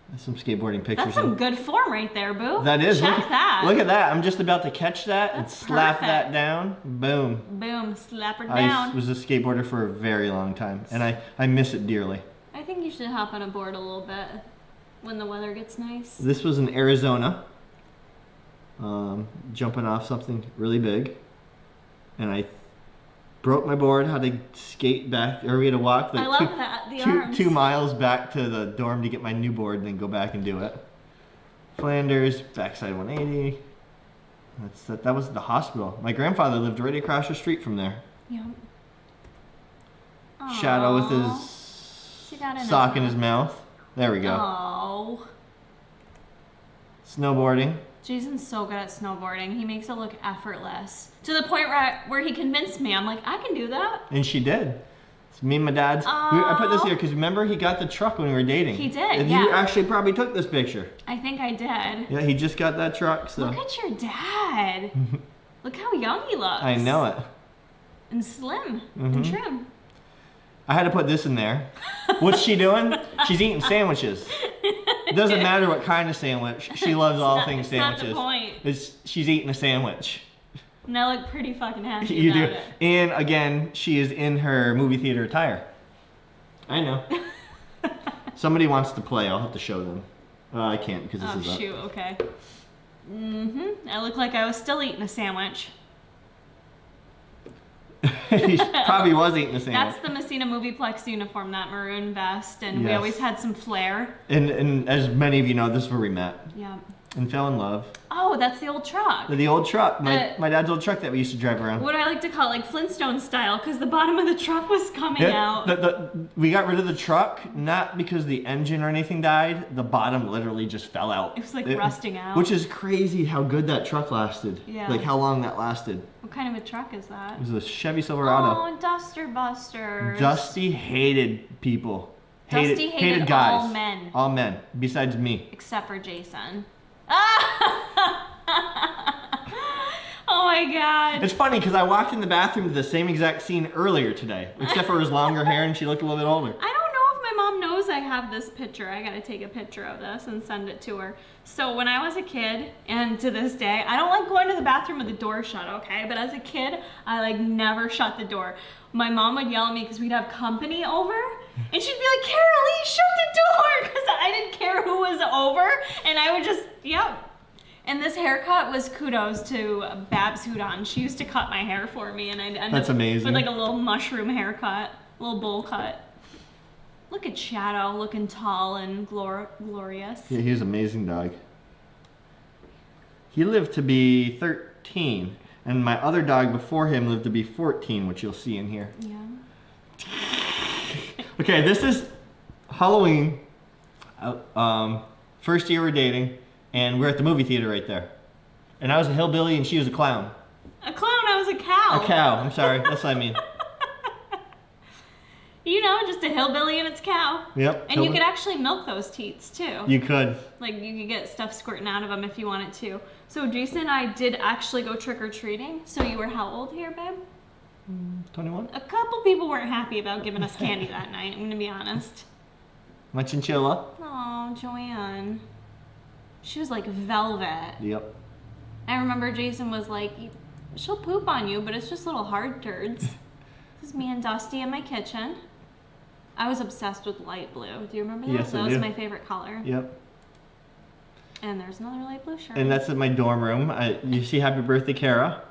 There's some skateboarding pictures. That's some good form right there, boo. That is. Check that. Look at that. I'm just about to catch that and That's slap perfect. that down. Boom. Boom. Slap her I down. was a skateboarder for a very long time, and I miss it dearly. I think you should hop on a board a little bit when the weather gets nice. This was in Arizona. Jumping off something really big. And I broke my board, had to skate back, or we had to walk I love that. The arms. 2 miles back to the dorm to get my new board and then go back and do it. Flanders, backside 180. That was the hospital. My grandfather lived right across the street from there. Yep. Shadow with Aw. his See that in sock in his mouth. There we go. Oh. Snowboarding. Jason's so good at snowboarding. He makes it look effortless. To the point where he convinced me. I'm like, I can do that. And she did. It's me and my dad's. I put this here because remember he got the truck when we were dating. He did, And yeah. you actually probably took this picture. I think I did. Yeah, he just got that truck, so. Look at your dad. Look how young he looks. I know it. And slim and trim. I had to put this in there. What's she doing? She's eating sandwiches. It doesn't matter what kind of sandwich. She loves all things sandwiches. That's not the point. She's eating a sandwich. And I look pretty fucking happy You about do. it. And again, she is in her movie theater attire. I know. Somebody wants to play. I'll have to show them. I can't because this is up. Shoot, okay. I look like I was still eating a sandwich. He probably was eating the sandwich. That's the Messina Movieplex uniform, that maroon vest, and we Yes. always had some flair. And as many of you know, this is where we met Yeah. and fell in love. Oh, that's the old truck. The old truck, my dad's old truck that we used to drive around. What I like to call it, like Flintstone style, because the bottom of the truck was coming out. We got rid of the truck, not because the engine or anything died. The bottom literally just fell out. It was like rusting out. Which is crazy how good that truck lasted. Yeah. Like how long that lasted. What kind of a truck is that? It was a Chevy Silverado. Oh, Duster Busters. Dusty hated people. Dusty hated guys. all men. All men, besides me. Except for Jason. Oh my god. It's funny because I walked in the bathroom to the same exact scene earlier today, except for his longer hair and she looked a little bit older. I don't know if my mom knows I have this picture. I gotta take a picture of this and send it to her. So when I was a kid, and to this day, I don't like going to the bathroom with the door shut, okay? But as a kid, I like never shut the door. My mom would yell at me because we'd have company over, and she'd be like, Carolee, shut the door, because I didn't care who was over, and I would just, yep. And this haircut was kudos to Babs Hudon. She used to cut my hair for me, and I'd end That's up amazing. with like a little mushroom haircut, a little bowl cut. Look at Shadow, looking tall and glorious. Yeah, he was an amazing dog. He lived to be 13, and my other dog before him lived to be 14, which you'll see in here. Yeah. Okay, this is Halloween. First year we're dating, and we're at the movie theater right there. And I was a hillbilly, and she was a clown. A clown, I was a cow. A cow, I'm sorry, that's what I mean. You know, just a hillbilly and its cow. Yep. And you could actually milk those teats too. You could. Like you could get stuff squirting out of them if you wanted to. So Jason and I did actually go trick-or-treating. So you were how old here, babe? 21? A couple people weren't happy about giving us candy that night, I'm gonna be honest. My chinchilla? Oh, Joanne. She was like velvet. Yep. I remember Jason was like, she'll poop on you, but it's just little hard turds. This is me and Dusty in my kitchen. I was obsessed with light blue. Do you remember that? Yes, I That was do. my favorite color. Yep. And there's another light blue shirt. And that's in my dorm room. You see Happy Birthday, Kara?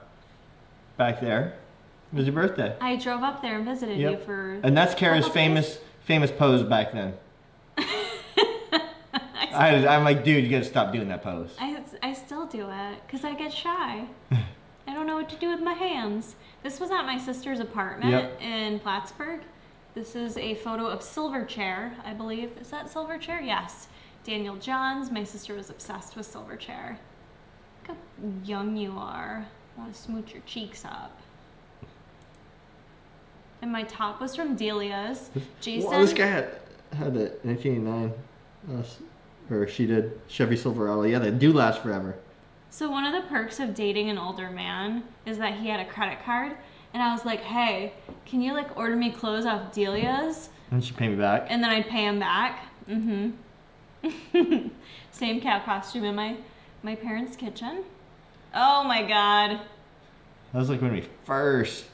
Back there. It was your birthday. I drove up there and visited Yep. you for. And that's Kara's couple days. famous pose back then. I'm like, dude, you gotta stop doing that pose. I still do it because I get shy. I don't know what to do with my hands. This was at my sister's apartment Yep. in Plattsburgh. This is a photo of Silverchair, I believe. Is that Silverchair? Yes. Daniel Johns. My sister was obsessed with Silverchair. Look how young you are. I want to smooch your cheeks up. And my top was from Delia's. Jason. Well, this guy had a 1989, or she did, Chevy Silverado. Yeah, they do last forever. So one of the perks of dating an older man is that he had a credit card. And I was like, hey, can you like order me clothes off Delia's? And she paid me back. And then I'd pay him back. Same cow costume in my parents' kitchen. Oh my god. That was like when we first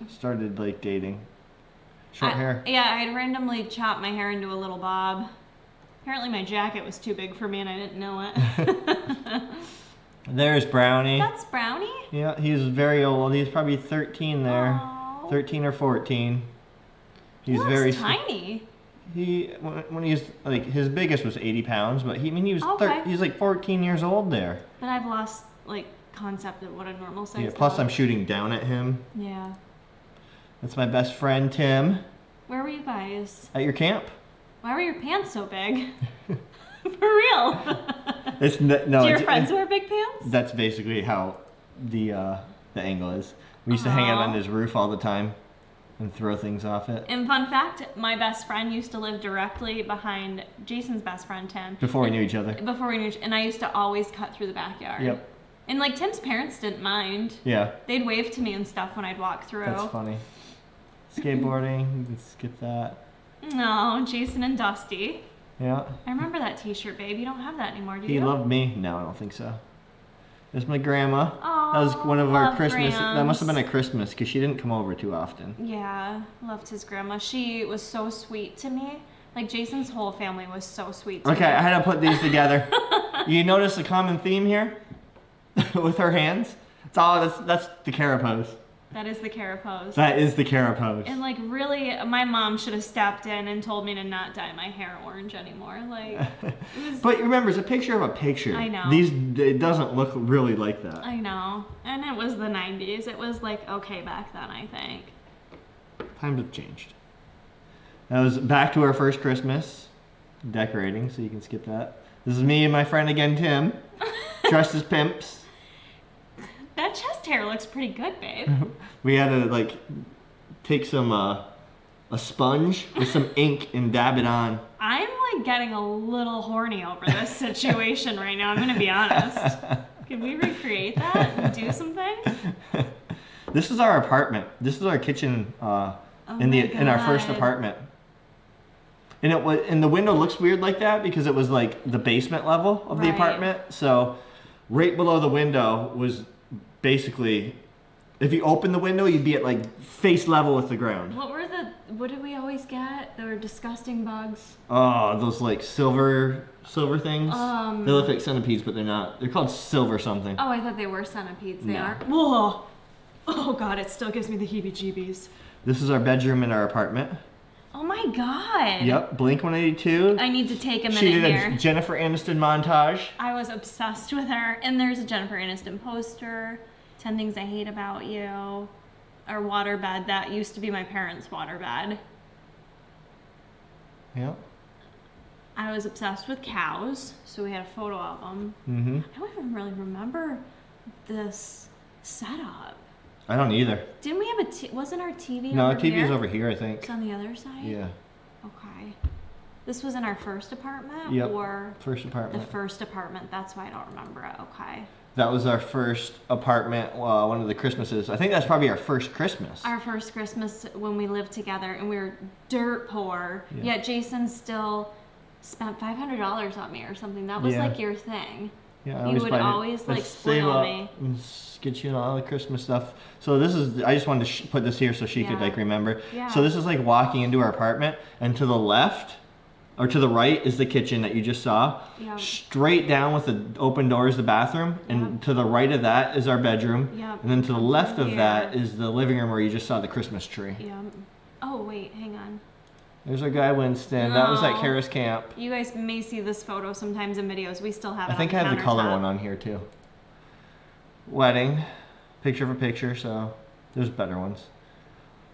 started like dating. Short hair. Yeah, I'd randomly chop my hair into a little bob. Apparently my jacket was too big for me and I didn't know it. There's Brownie. That's Brownie? Yeah, he was very old. He's probably 13 there. Aw. 13 or 14. He He's looks very tiny. when he was like his biggest was 80 pounds, but he was Okay. he's like 14 years old there. But I've lost like concept of what a normal size Yeah, plus dog. I'm shooting down at him. Yeah. That's my best friend Tim Where were you guys? at your camp. Why were your pants so big? For real. It's no. Do your it's- friends wear big pants? That's basically how the angle is. We used to hang out on his roof all the time and throw things off it. And fun fact, my best friend used to live directly behind Jason's best friend, Tim. Before we knew each other. Before we knew, and I used to always cut through the backyard. Yep. And like Tim's parents didn't mind. Yeah. They'd wave to me and stuff when I'd walk through. That's funny. Skateboarding, you can skip that. No, Jason and Dusty. Yeah. I remember that T-shirt, babe. You don't have that anymore, do He you? loved me. No, I don't think so. There's my grandma. Oh, That was one of our love Christmas. That must have been Grams. a Christmas because she didn't come over too often. Yeah, loved his grandma. She was so sweet to me. Like Jason's whole family was so sweet to me. Okay, I had to put these together. You notice a common theme here with her hands? It's all that's the Kara pose. That is the Kara pose. That is the Kara pose. And like really, my mom should have stepped in and told me to not dye my hair orange anymore. Like, it was, But remember, it's a picture of a picture. I know. It doesn't look really like that. I know. And it was the 90s. It was like okay back then, I think. Times have changed. That was back to our first Christmas decorating, so you can skip that. This is me and my friend again, Tim, dressed as pimps. That chest hair looks pretty good, babe. We had to like take some a sponge with some ink and dab it on. I'm like getting a little horny over this situation right now. I'm gonna be honest. Can we recreate that and do something? This is our apartment. This is our kitchen in our first God. apartment. And the window looks weird like that because it was like the basement level of the Right. apartment. So right below the window was basically, if you open the window, you'd be at like face level with the ground. What did we always get? They were disgusting bugs. Oh, those like silver things. Um, They look like centipedes, but they're not. They're called silver something. Oh, I thought they were centipedes. They No. aren't. Whoa! Oh God, it still gives me the heebie-jeebies. This is our bedroom in our apartment. Oh my God. Yep, Blink 182. I need to take a She minute did here. a Jennifer Aniston montage. I was obsessed with her, and there's a Jennifer Aniston poster. 10 Things I Hate About You. Our waterbed that used to be my parents' waterbed. Yep. I was obsessed with cows, so we had a photo album. Mm-hmm. I don't even really remember this setup. I don't either. Didn't we have wasn't our TV No, over TV here? is over here, I It's think. on the other side? Yeah. Okay. This was in our first apartment? Yep. Or First the apartment. first apartment? That's why I don't remember it. Okay. That was our first apartment, one of the Christmases. I think that's probably our first Christmas. Our first Christmas when we lived together and we were dirt poor. Yeah. Yet Jason still spent $500 on me or something. That was Yeah. like your thing. Yeah, You would always, like, save spoil up me. and get you all the Christmas stuff. So this is, I just wanted to put this here so she could Yeah. like remember. Yeah. So this is like walking into our apartment, and to the left, or to the right is the kitchen that you just saw. Yeah. Straight down with the open door is the bathroom, and Yeah. to the right of that is our bedroom. Yeah. And then to the left of Here. that is the living room where you just saw the Christmas tree. Yeah. Oh, wait, hang on. There's our guy Winston. That was at No. Kara's camp. You guys may see this photo sometimes in videos. We still have it I think I on have the color countertop. one on here too. Wedding, picture for picture. So there's better ones.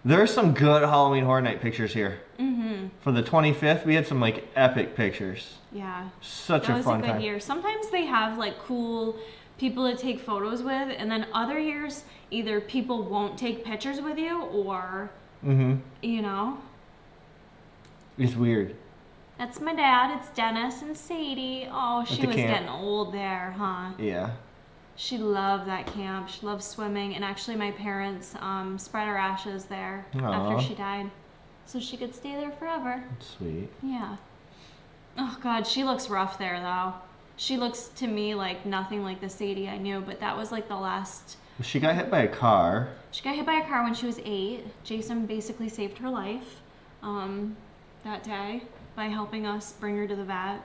There's some good Halloween Horror Night pictures here. Mm-hmm. For the 25th, we had some like epic pictures. Yeah. Such That a was fun a good time. year. Sometimes they have like cool people to take photos with, and then other years either people won't take pictures with you or, Mm-hmm. you know. It's weird. That's my dad. It's Dennis and Sadie. Oh, she the was camp. getting old there, huh? Yeah. She loved that camp. She loved swimming, and actually my parents spread her ashes there Aw. after she died, so she could stay there forever. Sweet. Yeah. Oh God, she looks rough there though. She looks to me like nothing like the Sadie I knew, but that was like the last. She got hit by a car. She got hit by a car when she was 8. Jason basically saved her life that day by helping us bring her to the vet.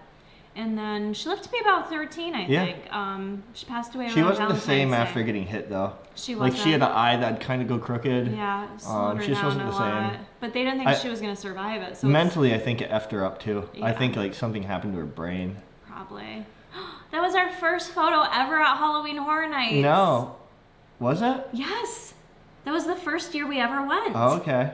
And then she lived to be about 13, I Yeah. think. She passed away around She wasn't the Valentine's same Day. after getting hit though. She Like wasn't. she had an eye that'd kind of go crooked. Yeah, it slowed her she just down wasn't a the same. lot. But they didn't think I- she was going to survive it. So Mentally, I think it effed her up too. I Yeah. think like something happened to her brain. probably. That was our first photo ever at Halloween Horror Nights. No. Was it? Yes. That was the first year we ever went Oh, okay.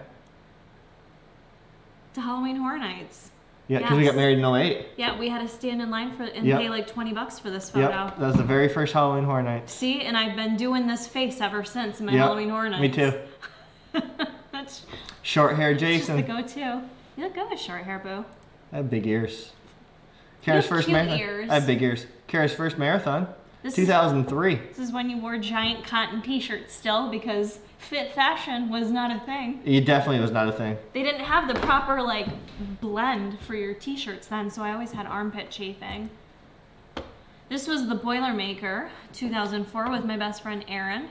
to Halloween Horror Nights. Yeah, because we Yes. got married in 08. Yeah, we had to stand in line and Yep. pay like $20 for this photo. Yep, that was the very first Halloween Horror Nights. See, and I've been doing this face ever since in my Yep, Halloween Horror Nights. me too. That's Short hair just the Jason. go-to. You look good with short hair, boo. I have big ears. Kara's have first cute marathon. ears. I have big ears. Kara's first marathon, This is 2003. This is when you wore giant cotton t-shirts still because fit fashion was not a thing. It definitely was not a thing. They didn't have the proper blend for your t-shirts then, so I always had armpit chafing. This was the Boilermaker 2004 with my best friend Erin.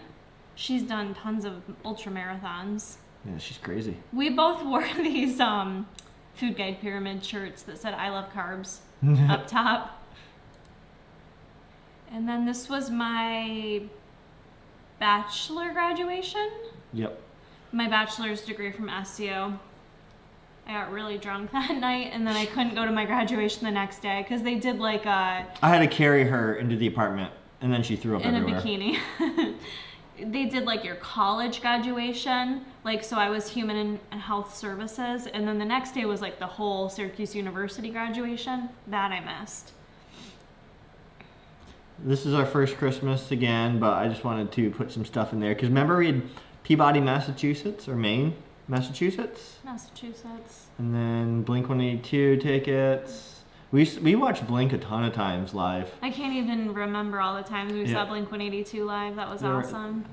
She's done tons of ultra marathons. Yeah, she's crazy. We both wore these Food Guide Pyramid shirts that said I love carbs up top. And then this was my bachelor graduation. Yep. My bachelor's degree from SU. I got really drunk that night, and then I couldn't go to my graduation the next day because they did like a... I had to carry her into the apartment, and then she threw up everywhere. In a bikini. They did like your college graduation, like, so I was human and health services, and then the next day was like the whole Syracuse University graduation. That I missed. This is our first Christmas again, but I just wanted to put some stuff in there because remember we had Peabody, Massachusetts, or Maine, Massachusetts, and then Blink-182 tickets. We watched Blink a ton of times live. I can't even remember all the times we saw Blink-182 live. That was awesome.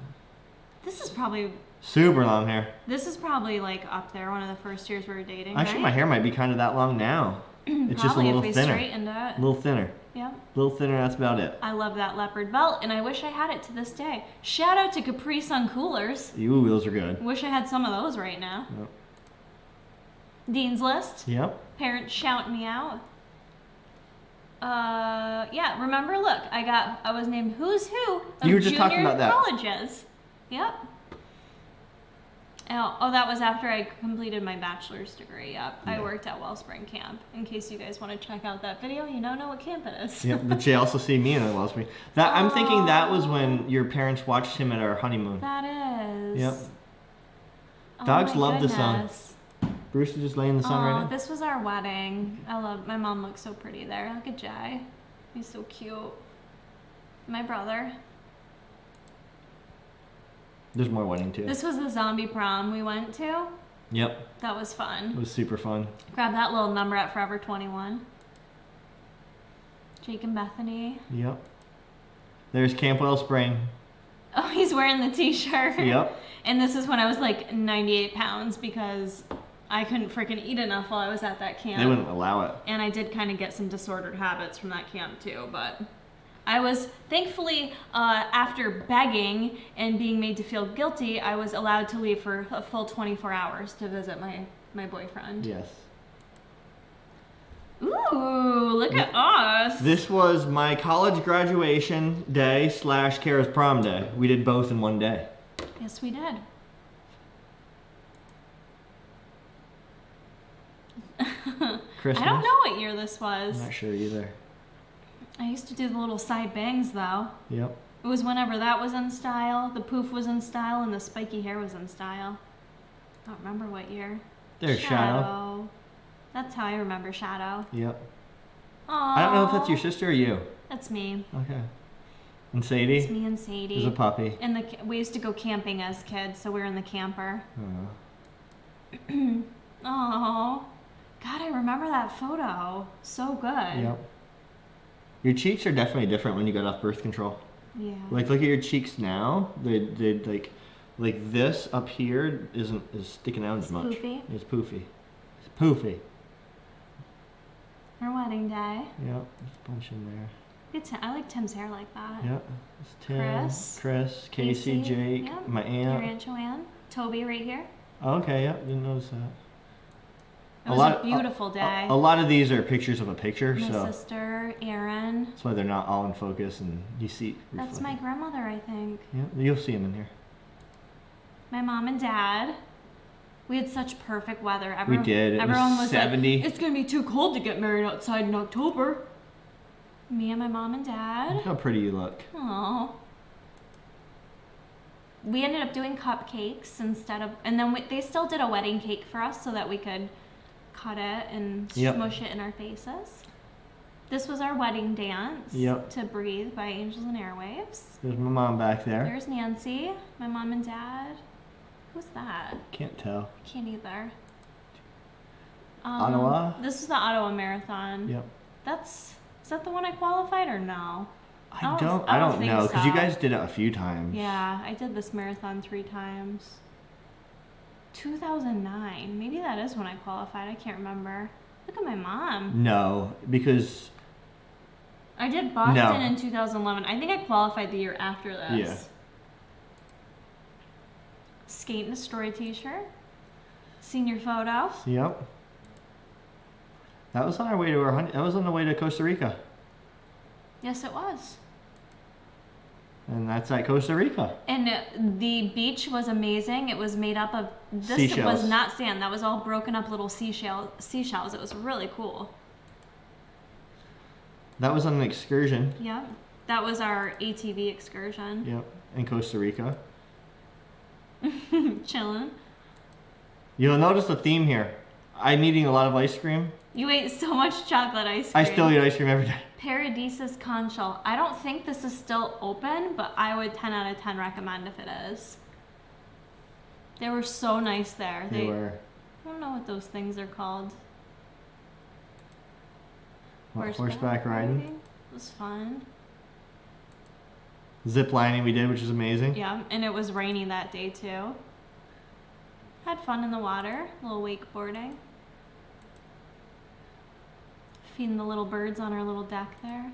This is probably super long hair. This is probably like up there, one of the first years we were dating. Actually, right? my hair might be kind of that long now. It's just a little if we thinner. straightened it. A little thinner. Yeah. A little thinner, that's about it. I love that leopard belt, and I wish I had it to this day. Shout out to Capri Sun coolers. Ooh, those are good. Wish I had some of those right now. Yep. Dean's List. Yep. Parents shouting me out. Yeah, remember, look, I was named Who's Who of You were just talking junior about that. colleges. Yep. Oh, that was after I completed my bachelor's degree. Yep. Yeah. I worked at Wellspring Camp. In case you guys want to check out that video, you know what camp it is. Yep, but you also see me in the Wellspring. I'm thinking that was when your parents watched him at our honeymoon. That is. Yep. Oh Dogs my love the sun. goodness. Bruce is just laying in the sun right now. This was our wedding. My mom looks so pretty there. Look at Jay. He's so cute. My brother. There's more wedding too. This was the zombie prom we went to. Yep. That was fun. It was super fun. Grab that little number at Forever 21. Jake and Bethany. Yep. There's Camp Wellspring. Oh, he's wearing the t-shirt. Yep. And this is when I was like 98 pounds because I couldn't freaking eat enough while I was at that camp. They wouldn't allow it. And I did kind of get some disordered habits from that camp too, but I was thankfully, after begging and being made to feel guilty, I was allowed to leave for a full 24 hours to visit my boyfriend. Yes. Ooh, look at us. This was my college graduation day / Kara's prom day. We did both in one day. Yes, we did. Christmas? I don't know what year this was. I'm not sure either. I used to do the little side bangs though. Yep. It was whenever that was in style, the poof was in style, and the spiky hair was in style. I don't remember what year. There's Shadow. That's how I remember Shadow. Yep. Aww. I don't know if that's your sister or you. That's me. Okay. And Sadie? It's me and Sadie. There's a puppy. And we used to go camping as kids, so we were in the camper. Oh, God, I remember that photo. So good. Yep. Your cheeks are definitely different when you got off birth control. Yeah. Like, look at your cheeks now. They like this up here is sticking out as much. Poofy. It's poofy. It's poofy. Our wedding day. Yep. There's a bunch in there. I like Tim's hair like that. Yep. It's Tim, Chris, Casey, Jake, yep. my Your aunt. Aunt Joanne. Toby right here. Oh, okay, yep. Didn't notice that. It was a beautiful day. A lot of these are pictures of a picture, My so sister, Erin. that's why they're not all in focus and you see. That's my grandmother, I think. Yeah, you'll see them in here. My mom and dad. We had such perfect weather. We did. Everyone was 70. like, it's going to be too cold to get married outside in October. Me and my mom and dad. Look how pretty you look. Aww. We ended up doing cupcakes instead of, and then they still did a wedding cake for us so that we could cut it and smush it in our faces. This was our wedding dance. Yep. To Breathe by Angels and Airwaves. There's my mom back there. There's Nancy, my mom and dad. Who's that? Can't tell. Can't either. Ottawa? This is the Ottawa Marathon. Yep. Is that the one I qualified or no? I don't think know because you so. guys did it a few times. Yeah, I did this marathon 3 times. 2009. Maybe that is when I qualified. I can't remember. Look at my mom. No, because I did Boston No. in 2011. I think I qualified the year after this. Yeah. Skate and Destroy t-shirt. Senior photo. Yep. That was on our way to that was on the way to Costa Rica. Yes, it was. And that's at Costa Rica. And the beach was amazing. It was made up of, this Seashells. was not sand. That was all broken up little seashells. It was really cool. That was on an excursion. Yep. That was our ATV excursion. Yep. In Costa Rica. Chilling. You'll notice the theme here. I'm eating a lot of ice cream. You ate so much chocolate ice cream. I still eat ice cream every day. Paradisus Conchal. I don't think this is still open, but I would 10 out of 10 recommend if it is. They were so nice there. They were. I don't know what those things are called. What, horseback riding. It was fun. Zip lining we did, which is amazing. Yeah, and it was rainy that day too. Had fun in the water, a little wakeboarding. Feeding the little birds on our little deck there.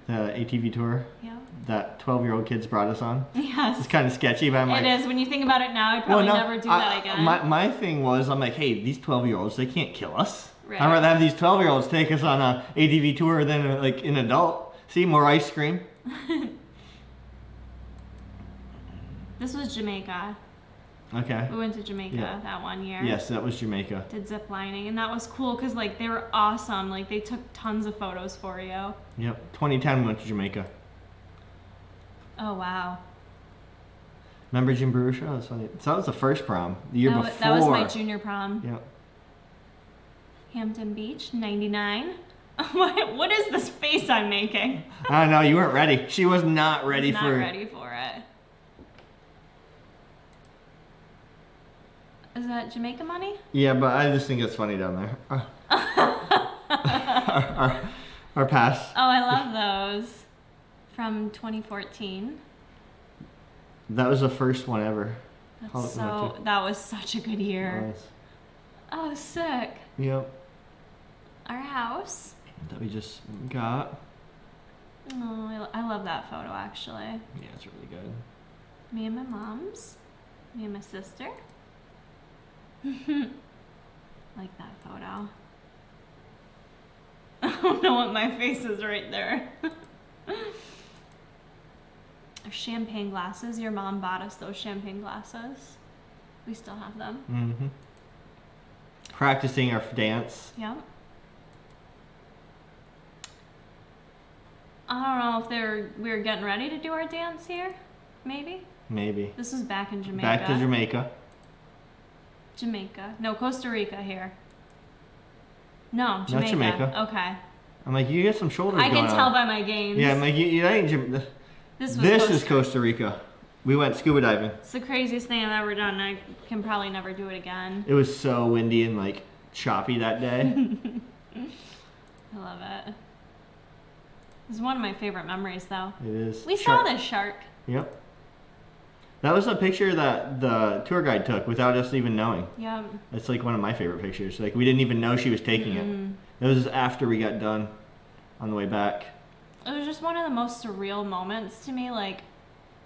The ATV tour Yeah. that 12-year-old kids brought us on. Yes. It's kind of sketchy, but I'm like... It is. When you think about it now, I'd probably never do that again. My thing was, I'm like, hey, these 12-year-olds, they can't kill us. Right. I'd rather have these 12-year-olds take us on a ATV tour than like an adult. See, more ice cream. This was Jamaica. Okay. We went to Jamaica Yeah. that one year. Yes, that was Jamaica. Did zip lining, and that was cool because like they were awesome. Like they took tons of photos for you. Yep. 2010 we went to Jamaica. Oh wow. Remember Jim Barusha? That was funny. So that was the first prom. The year before. That was my junior prom. Yep. Hampton Beach, 99. What is this face I'm making? I know, you weren't ready. She was not ready Not for ready for it. Is that Jamaica money? Yeah, but I just think it's funny down there. Our past. Oh, I love those. From 2014. That was the first one ever. That was such a good year. Nice. Oh, sick. Yep. Our house. That we just got. Oh, I love that photo actually. Yeah, it's really good. Me and my mom's. Me and my sister. Like that photo. I don't know what my face is right there. Our champagne glasses. Your mom bought us those champagne glasses. We still have them. Mm-hmm. Practicing our dance. Yep. I don't know if we were getting ready to do our dance here. Maybe. Maybe. This was back in Jamaica. Back to Jamaica. Jamaica. No, Costa Rica here. No, Jamaica. Not Jamaica. Okay. I'm like, you get some shoulders I going can tell on. by my gains. Yeah, I'm like, you ain't This is Costa Rica. We went scuba diving. It's the craziest thing I've ever done. I can probably never do it again. It was so windy and like choppy that day. I love it. It's one of my favorite memories, though. It is. We saw this shark. Yep. That was a picture that the tour guide took without us even knowing. Yep. That's like one of my favorite pictures. Like we didn't even know she was taking it. It was after we got done on the way back. It was just one of the most surreal moments to me. Like,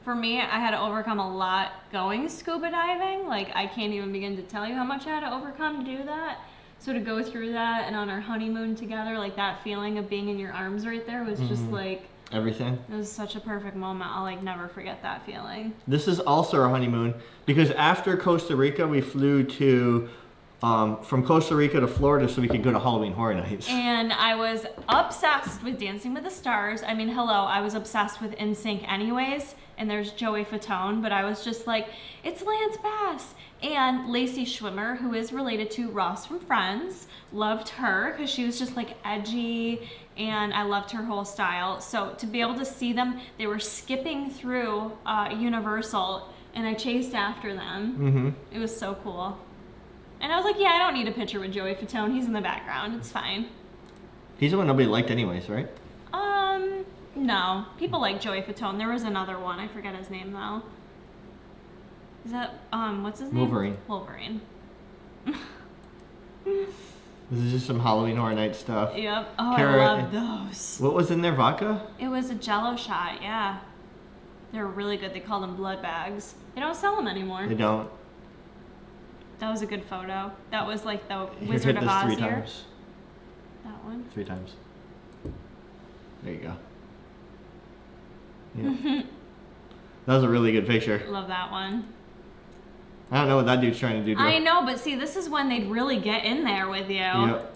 for me, I had to overcome a lot going scuba diving. Like, I can't even begin to tell you how much I had to overcome to do that. So to go through that and on our honeymoon together, like that feeling of being in your arms right there was just like... Everything. It was such a perfect moment. I'll like never forget that feeling. This is also our honeymoon because after Costa Rica, we flew to... from Costa Rica to Florida so we could go to Halloween Horror Nights. And I was obsessed with Dancing with the Stars. I mean, hello, I was obsessed with NSYNC anyways, and there's Joey Fatone, but I was just like, it's Lance Bass. And Lacey Schwimmer, who is related to Ross from Friends, loved her because she was just like edgy, and I loved her whole style. So to be able to see them, they were skipping through Universal, and I chased after them. It was so cool. And I was like, yeah, I don't need a picture with Joey Fatone. He's in the background. It's fine. He's the one nobody liked anyways, right? No. People like Joey Fatone. There was another one. I forget his name, though. Is that, what's his name? Wolverine. Wolverine. This is just some Halloween Horror Night stuff. Yep. Oh, Kara, I love those. What was in there? Vodka? It was a Jello shot. Yeah. They're really good. They call them blood bags. They don't sell them anymore. They don't. That was a good photo. That was like the Here, Wizard hit of this Oz 3 here. times. That one. 3 times. There you go. Yeah. That was a really good picture. Love that one. I don't know what that dude's trying to do. I know, but see, this is when they'd really get in there with you. Yep.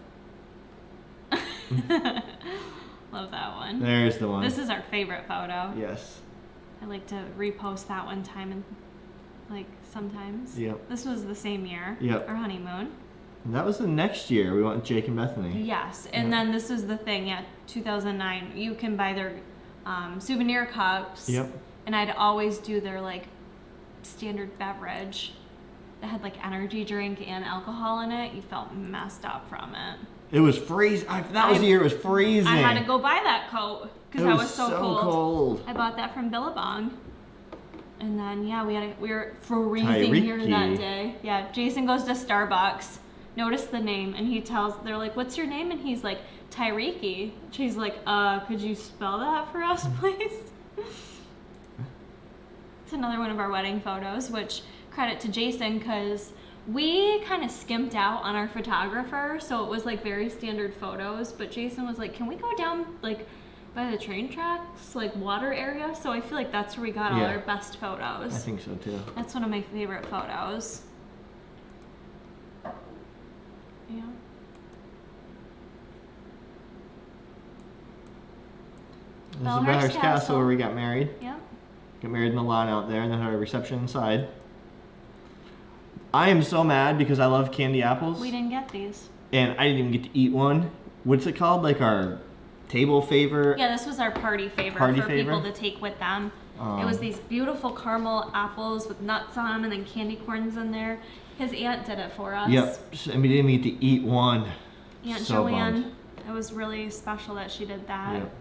Love that one. There's the one. This is our favorite photo. Yes. I like to repost that one time and like sometimes. Yep. This was the same year. Yep. Our honeymoon. And that was the next year. We went with Jake and Bethany. Yes, and Yep. then this is the thing. Yeah, 2009. You can buy their souvenir cups. Yep. And I'd always do their like standard beverage that had like energy drink and alcohol in it. You felt messed up from it. It was freezing. That was the year it was freezing. I had to go buy that coat because It I was so cold. I bought that from Billabong. And then yeah, we were freezing here that Tyriki. day. Yeah, Jason goes to Starbucks. Notice the name, and they're like, "What's your name?" And he's like, "Tyriki." She's like, could you spell that for us, please?" It's another one of our wedding photos, which credit to Jason because we kind of skimped out on our photographer, so it was like very standard photos. But Jason was like, "Can we go down like by the train tracks, like water area?" So I feel like that's where we got all Yeah. our best photos. I think so too. That's one of my favorite photos. Yeah. This is Bellhurst Bellhurst Castle Castle. where we got married. Yeah. Got married in the lawn out there and then had a reception inside. I am so mad because I love candy apples. We didn't get these. And I didn't even get to eat one. What's it called? Like our table favor? Yeah, this was our party favor Party for favor? people to take with them. It was these beautiful caramel apples with nuts on them and then candy corns in there. His aunt did it for us. Yep. And we didn't even get to eat one. Aunt So Joanne. bummed. It was really special that she did that. Yep.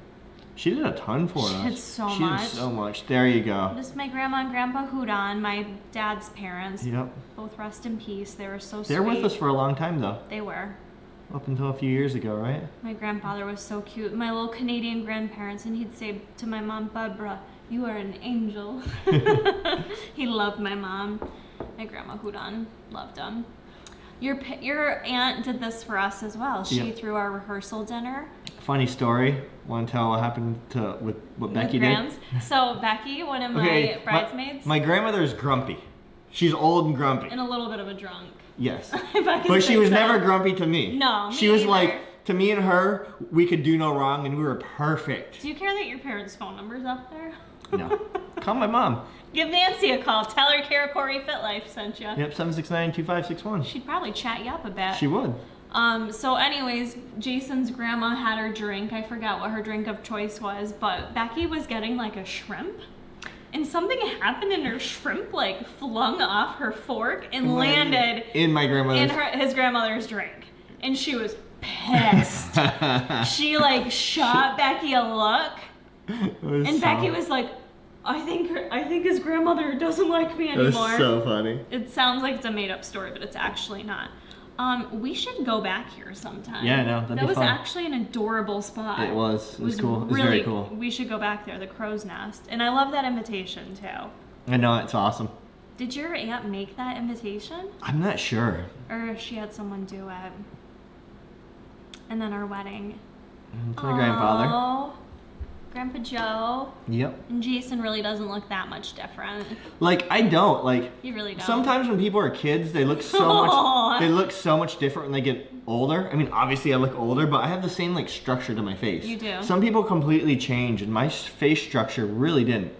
She did a ton for She us. did so She much. did so much. There you go. Just my grandma and grandpa Hudon, my dad's parents. Yep. Both rest in peace. They were so They're sweet. with us for a long time though. They were. Up until a few years ago, right? My grandfather was so cute. My little Canadian grandparents, and he'd say to my mom, "Barbara, you are an angel." He loved my mom. My grandma Hudon loved him. Your aunt did this for us as well. She Yep. threw our rehearsal dinner. Funny story. Want to tell what happened with what Becky with did? Grams. So Becky, one of my bridesmaids, My grandmother is grumpy. She's old and grumpy. and a little bit of a drunk. Yes. If I can But she say was so. never grumpy to me. No, me She was either. like, to me and her, we could do no wrong and we were perfect. Do you care that your parents' phone number's up there? No. Call my mom. Give Nancy a call. Tell her Kara Corey Fit Life sent you. Yep, 769-2561. She'd probably chat you up a bit. She would. So anyways, Jason's grandma had her drink. I forgot what her drink of choice was, but Becky was getting like a shrimp. And something happened and her shrimp like flung off her fork and landed in my grandmother's. in his grandmother's drink. And she was pissed. She like shot Becky a look. And Becky was like, I think his grandmother doesn't like me That was anymore. so funny. It sounds like it's a made up story, but it's actually not. We should go back here sometime. Yeah, I know. That'd That be was fun. actually an adorable spot. It was. It was cool. It was really, very cool. We should go back there, the Crow's Nest. And I love that invitation too. I know, it's awesome. Did your aunt make that invitation? I'm not sure. Or she had someone do it? And then our wedding. It's my grandfather. Oh, Grandpa Joe. Yep. And Jason really doesn't look that much different. Like, I don't. Like, He really don't. sometimes when people are kids, they look so Aw. much. They look so much different when they get older. I mean, obviously, I look older, but I have the same like structure to my face. You do. Some people completely change, and my face structure really didn't.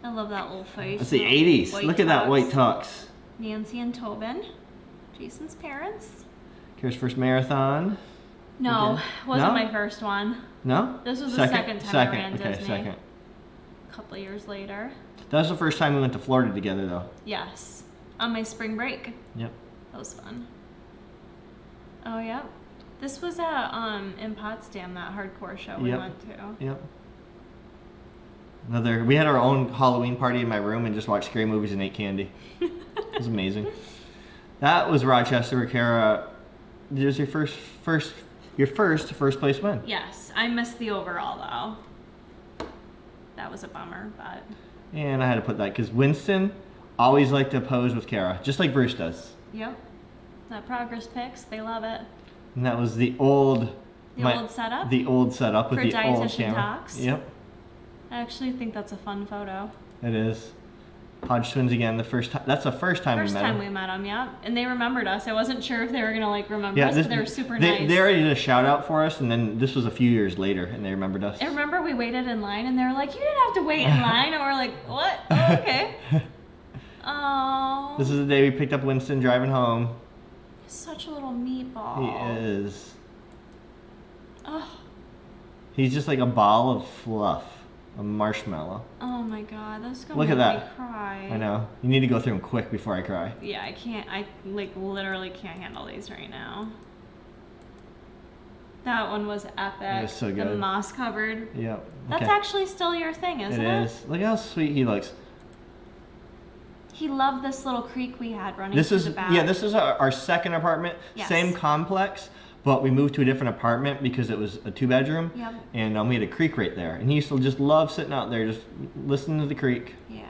I love that little face. That's the little '80s. white Look at that tux. white tux. Nancy and Tobin, Jason's parents. Kara's first marathon. No, Okay. wasn't No? my first one. No. This was the second time I Second. ran Okay, Disney. second. A couple of years later. That was the first time we went to Florida together, though. Yes, on my spring break. Yep. That was fun. Oh yeah, this was at in Potsdam, that hardcore show we Yep. went to. Yep. We had our own Halloween party in my room and just watched scary movies and ate candy. It was amazing. That was Rochester where Kara There's your first first place win. Yes, I missed the overall though. That was a bummer, but. And I had to put that because Winston always liked to pose with Kara, just like Bruce does. Yep. That progress pics, they love it. And that was the old. Old setup. The old setup with for the old Dietitian camera. Talks. Yep. I actually think that's a fun photo. It is. Hodge twins again. That's the first time we met them. First time we met them, yeah. And they remembered us. I wasn't sure if they were gonna like remember us, but they were super nice. They already did a shout out for us, and then this was a few years later, and they remembered us. I remember we waited in line, and they were like, "You didn't have to wait in line," and we're like, "What? Oh, okay." Oh. This is the day we picked up Winston driving home. Such a little meatball. He is. Oh. He's just like a ball of fluff. A marshmallow. Oh my god, that's gonna Look make at me that. cry. I know. You need to go through them quick before I cry. Yeah, I can't. I like literally can't handle these right now. That one was epic. It was so The good. moss covered. Yep. That's actually still your thing, isn't it? It is. Look how sweet he looks. He loved this little creek we had running through the back. This is our second apartment. Yes. Same complex, but we moved to a different apartment because it was a 2-bedroom. Yep. And we had a creek right there. And he used to just love sitting out there, just listening to the creek. Yeah.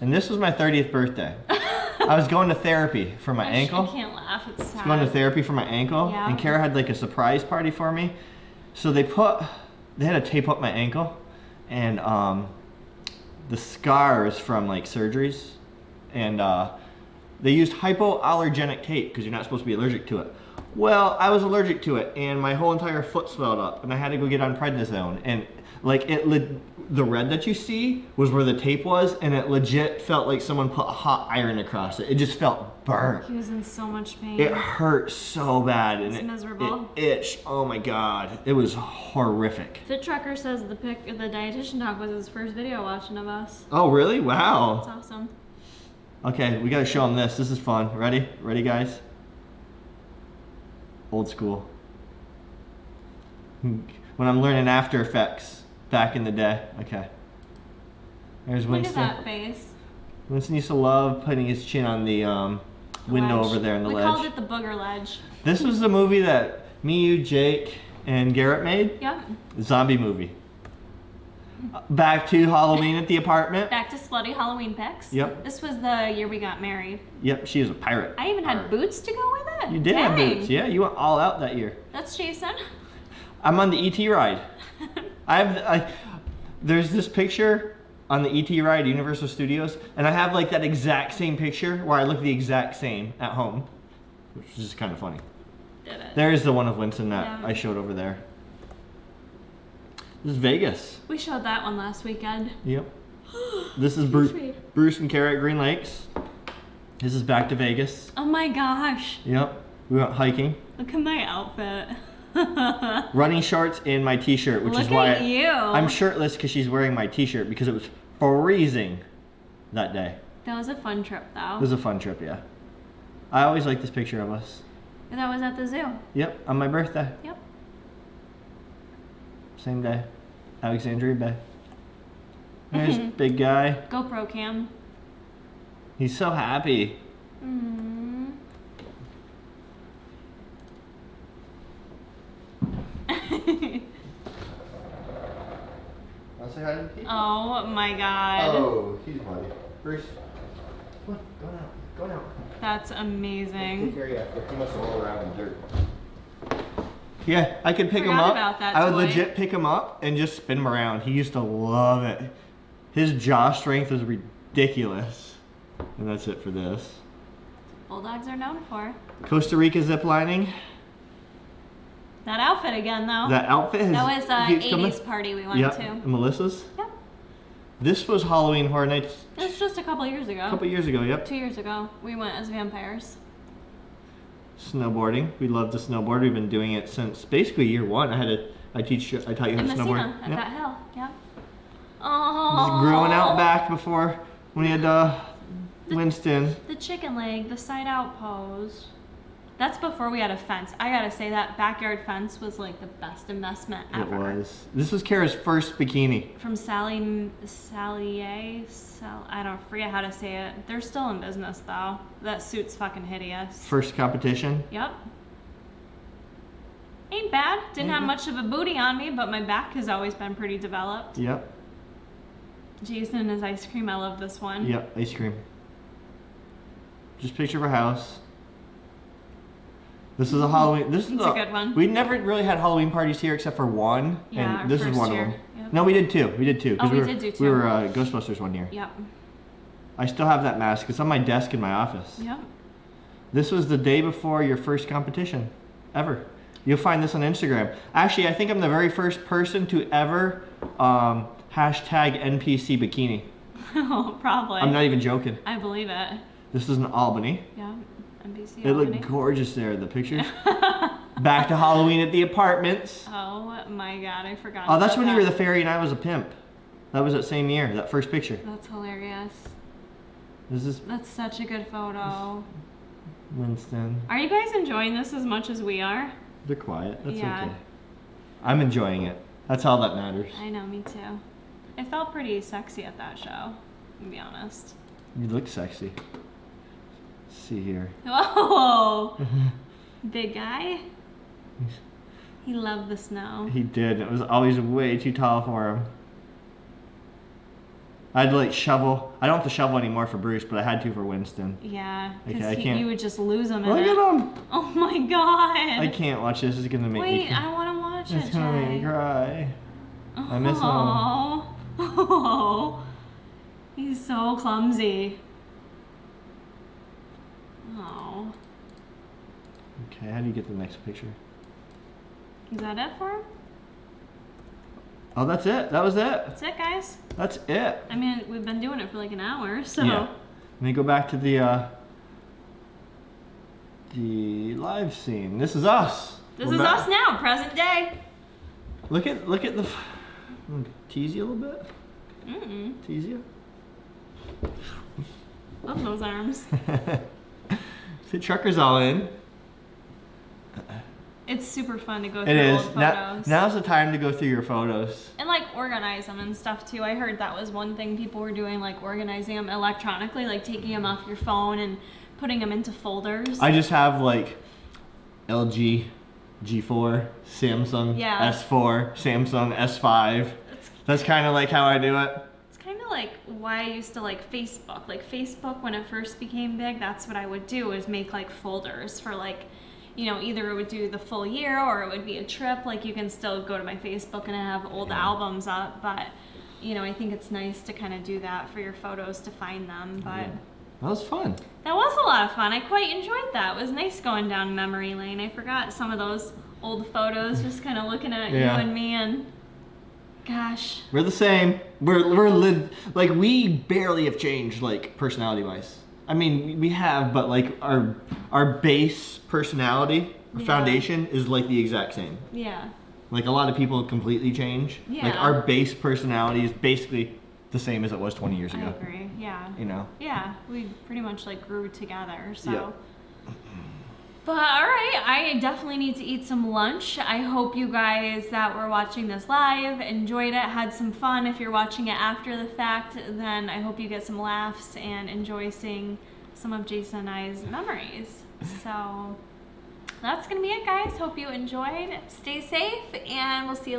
And this was my 30th birthday. I was going to therapy for my ankle. I can't laugh. It's sad. I was going to therapy for my ankle. Yeah. And Kara had like a surprise party for me. So they had to tape up my ankle. And the scars from like surgeries. And they used hypoallergenic tape because you're not supposed to be allergic to it. Well, I was allergic to it, and my whole entire foot swelled up, and I had to go get on prednisone. And like the red that you see was where the tape was, and it legit felt like someone put a hot iron across it. It just felt burnt. He was in so much pain. It hurt so bad, and It's miserable. It itched. Oh my god, it was horrific. Fit Trucker says the dietitian talk was his first video watching of us. Oh really? That's Wow. awesome. Okay, we gotta show them this. This is fun. Ready? Ready, guys? Old school. When I'm learning After Effects back in the day. Okay. There's Look Winston. at that face. Winston used to love putting his chin on the window Ledge. over there in the We ledge. called it the booger ledge. This was the movie that me, you, Jake, and Garrett made. Yep. Zombie movie. Back to Halloween at the apartment. Back to slutty Halloween pics. Yep. This was the year we got married. Yep, she is a pirate. I even had boots to go with it. You did have Dang. boots. Yeah, you went all out that year. That's Jason. I'm on the ET ride. There's this picture on the ET ride, Universal Studios, and I have like that exact same picture where I look the exact same at home, which is just kind of funny. Did it. There is the one of Winston that Yeah. I showed over there. This is Vegas. We showed that one last weekend. Yep. This is Bruce, me. Bruce and Kara at Green Lakes. This is back to Vegas. Oh my gosh. Yep. We went hiking. Look at my outfit. Running shorts and my t-shirt, which Look is why at you. I'm shirtless because she's wearing my t-shirt because it was freezing that day. That was a fun trip though. It was a fun trip, yeah. I always like this picture of us. That was at the zoo. Yep, on my birthday. Yep. Same day. Alexandria Bay. There's big guy. GoPro cam. He's so happy. Mm. Wanna say hi to the people? Oh my god. Oh, he's buddy. Bruce. Come on, go now. Go now. That's Take amazing. care of you after. He must roll around in dirt. Yeah, I could pick him Forgot up. about that I would toy. legit pick him up and just spin him around. He used to love it. His jaw strength is ridiculous. And that's it for this. Bulldogs are known for. Costa Rica ziplining. That outfit again though. That outfit has That was an keeps coming. 80s party we went Yep, to. and Melissa's. Yep. This was Halloween Horror Nights It was just a couple years ago. a couple years ago, yep. 2 years ago. We went as vampires. Snowboarding. We love to snowboard. We've been doing it since basically year one. I taught you how In to Messina, snowboard. at Yep. that hill. Yep. Just Oh. growing out back before when we had Winston. The chicken leg, the side out pose. That's before we had a fence. I gotta say that backyard fence was like the best investment ever. It was. This was Kara's first bikini. From I don't forget how to say it. They're still in business though. That suit's fucking hideous. First competition. Yep. Ain't bad. Didn't have much of a booty on me, but my back has always been pretty developed. Yep. Jason and his ice cream. I love this one. Yep, ice cream. Just picture of a house. This is a Halloween. This is It's a good one. We never really had Halloween parties here except for one, Yeah, our and this is first one year. of them. Yep. No, we did two. We did two. 'cause Oh, we were, did do two. We were Ghostbusters one year. Yep. I still have that mask. It's on my desk in my office. Yep. This was the day before your first competition, ever. You'll find this on Instagram. Actually, I think I'm the very first person to ever hashtag NPC bikini. Oh, probably. I'm not even joking. I believe it. This is in Albany. Yeah. NBC. It looked Albany. gorgeous there, the pictures. Back to Halloween at the apartments. Oh my god, I forgot. Oh, that's about when you were the that. fairy and I was a pimp. That was that same year, that first picture. That's hilarious. This is That's such a good photo. Winston. Are you guys enjoying this as much as we are? They're quiet. That's Yeah. okay. I'm enjoying it. That's all that matters. I know, me too. I felt pretty sexy at that show, to be honest. You look sexy. Let's see here. Whoa! Big guy. He loved the snow. He did. It was always way too tall for him. I'd like shovel. I don't have to shovel anymore for Bruce, but I had to for Winston. Yeah, Okay, because I can't- you would just lose him in Look it. at him! Oh my god! I can't watch this. It's gonna make me. Wait, I want to watch It's it, gonna make me Jay. cry. I miss him. Oh, oh, he's so clumsy. Oh, Okay, how do you get the next picture? is that it for him? Oh, that's it. That was it. That's it, guys. That's it. I mean, we've been doing it for like an hour, so. Yeah. Let me go back to the live scene. This is us. This We're is back. us now, present day. Look at the. Tease you a little bit. Tease you. Love those arms. The trucker's all in. It's super fun to go It through is. old Now, photos. now's the time to go through your photos. And like organize them and stuff too. I heard that was one thing people were doing, like organizing them electronically, like taking them off your phone and putting them into folders. I just have like LG G4, Samsung Yeah. S4, Samsung S5. That's kind of like how I do it. It's kind of like why I used to like Facebook. Like Facebook, when it first became big, that's what I would do, is make like folders for like, you know, either it would do the full year or it would be a trip. Like you can still go to my Facebook and I have old albums up, but you know, I think it's nice to kind of do that for your photos to find them. But That was fun. that was a lot of fun. I quite enjoyed that. It was nice going down memory lane. I forgot some of those old photos, just kind of looking at Yeah. you and me, and gosh. We're the same. Like we barely have changed like personality wise. I mean, we have, but like our base personality Yeah. foundation is like the exact same. Yeah. Like a lot of people completely change. Like Yeah. our base personality is basically the same as it was 20 years I ago. agree. Yeah. You know. Yeah, we pretty much like grew together. So. Yeah. But all right, I definitely need to eat some lunch. I hope you guys that were watching this live enjoyed it, had some fun. If you're watching it after the fact, then I hope you get some laughs and enjoy seeing some of Jason and I's memories. So that's gonna be it, guys. Hope you enjoyed. Stay safe, and we'll see you later.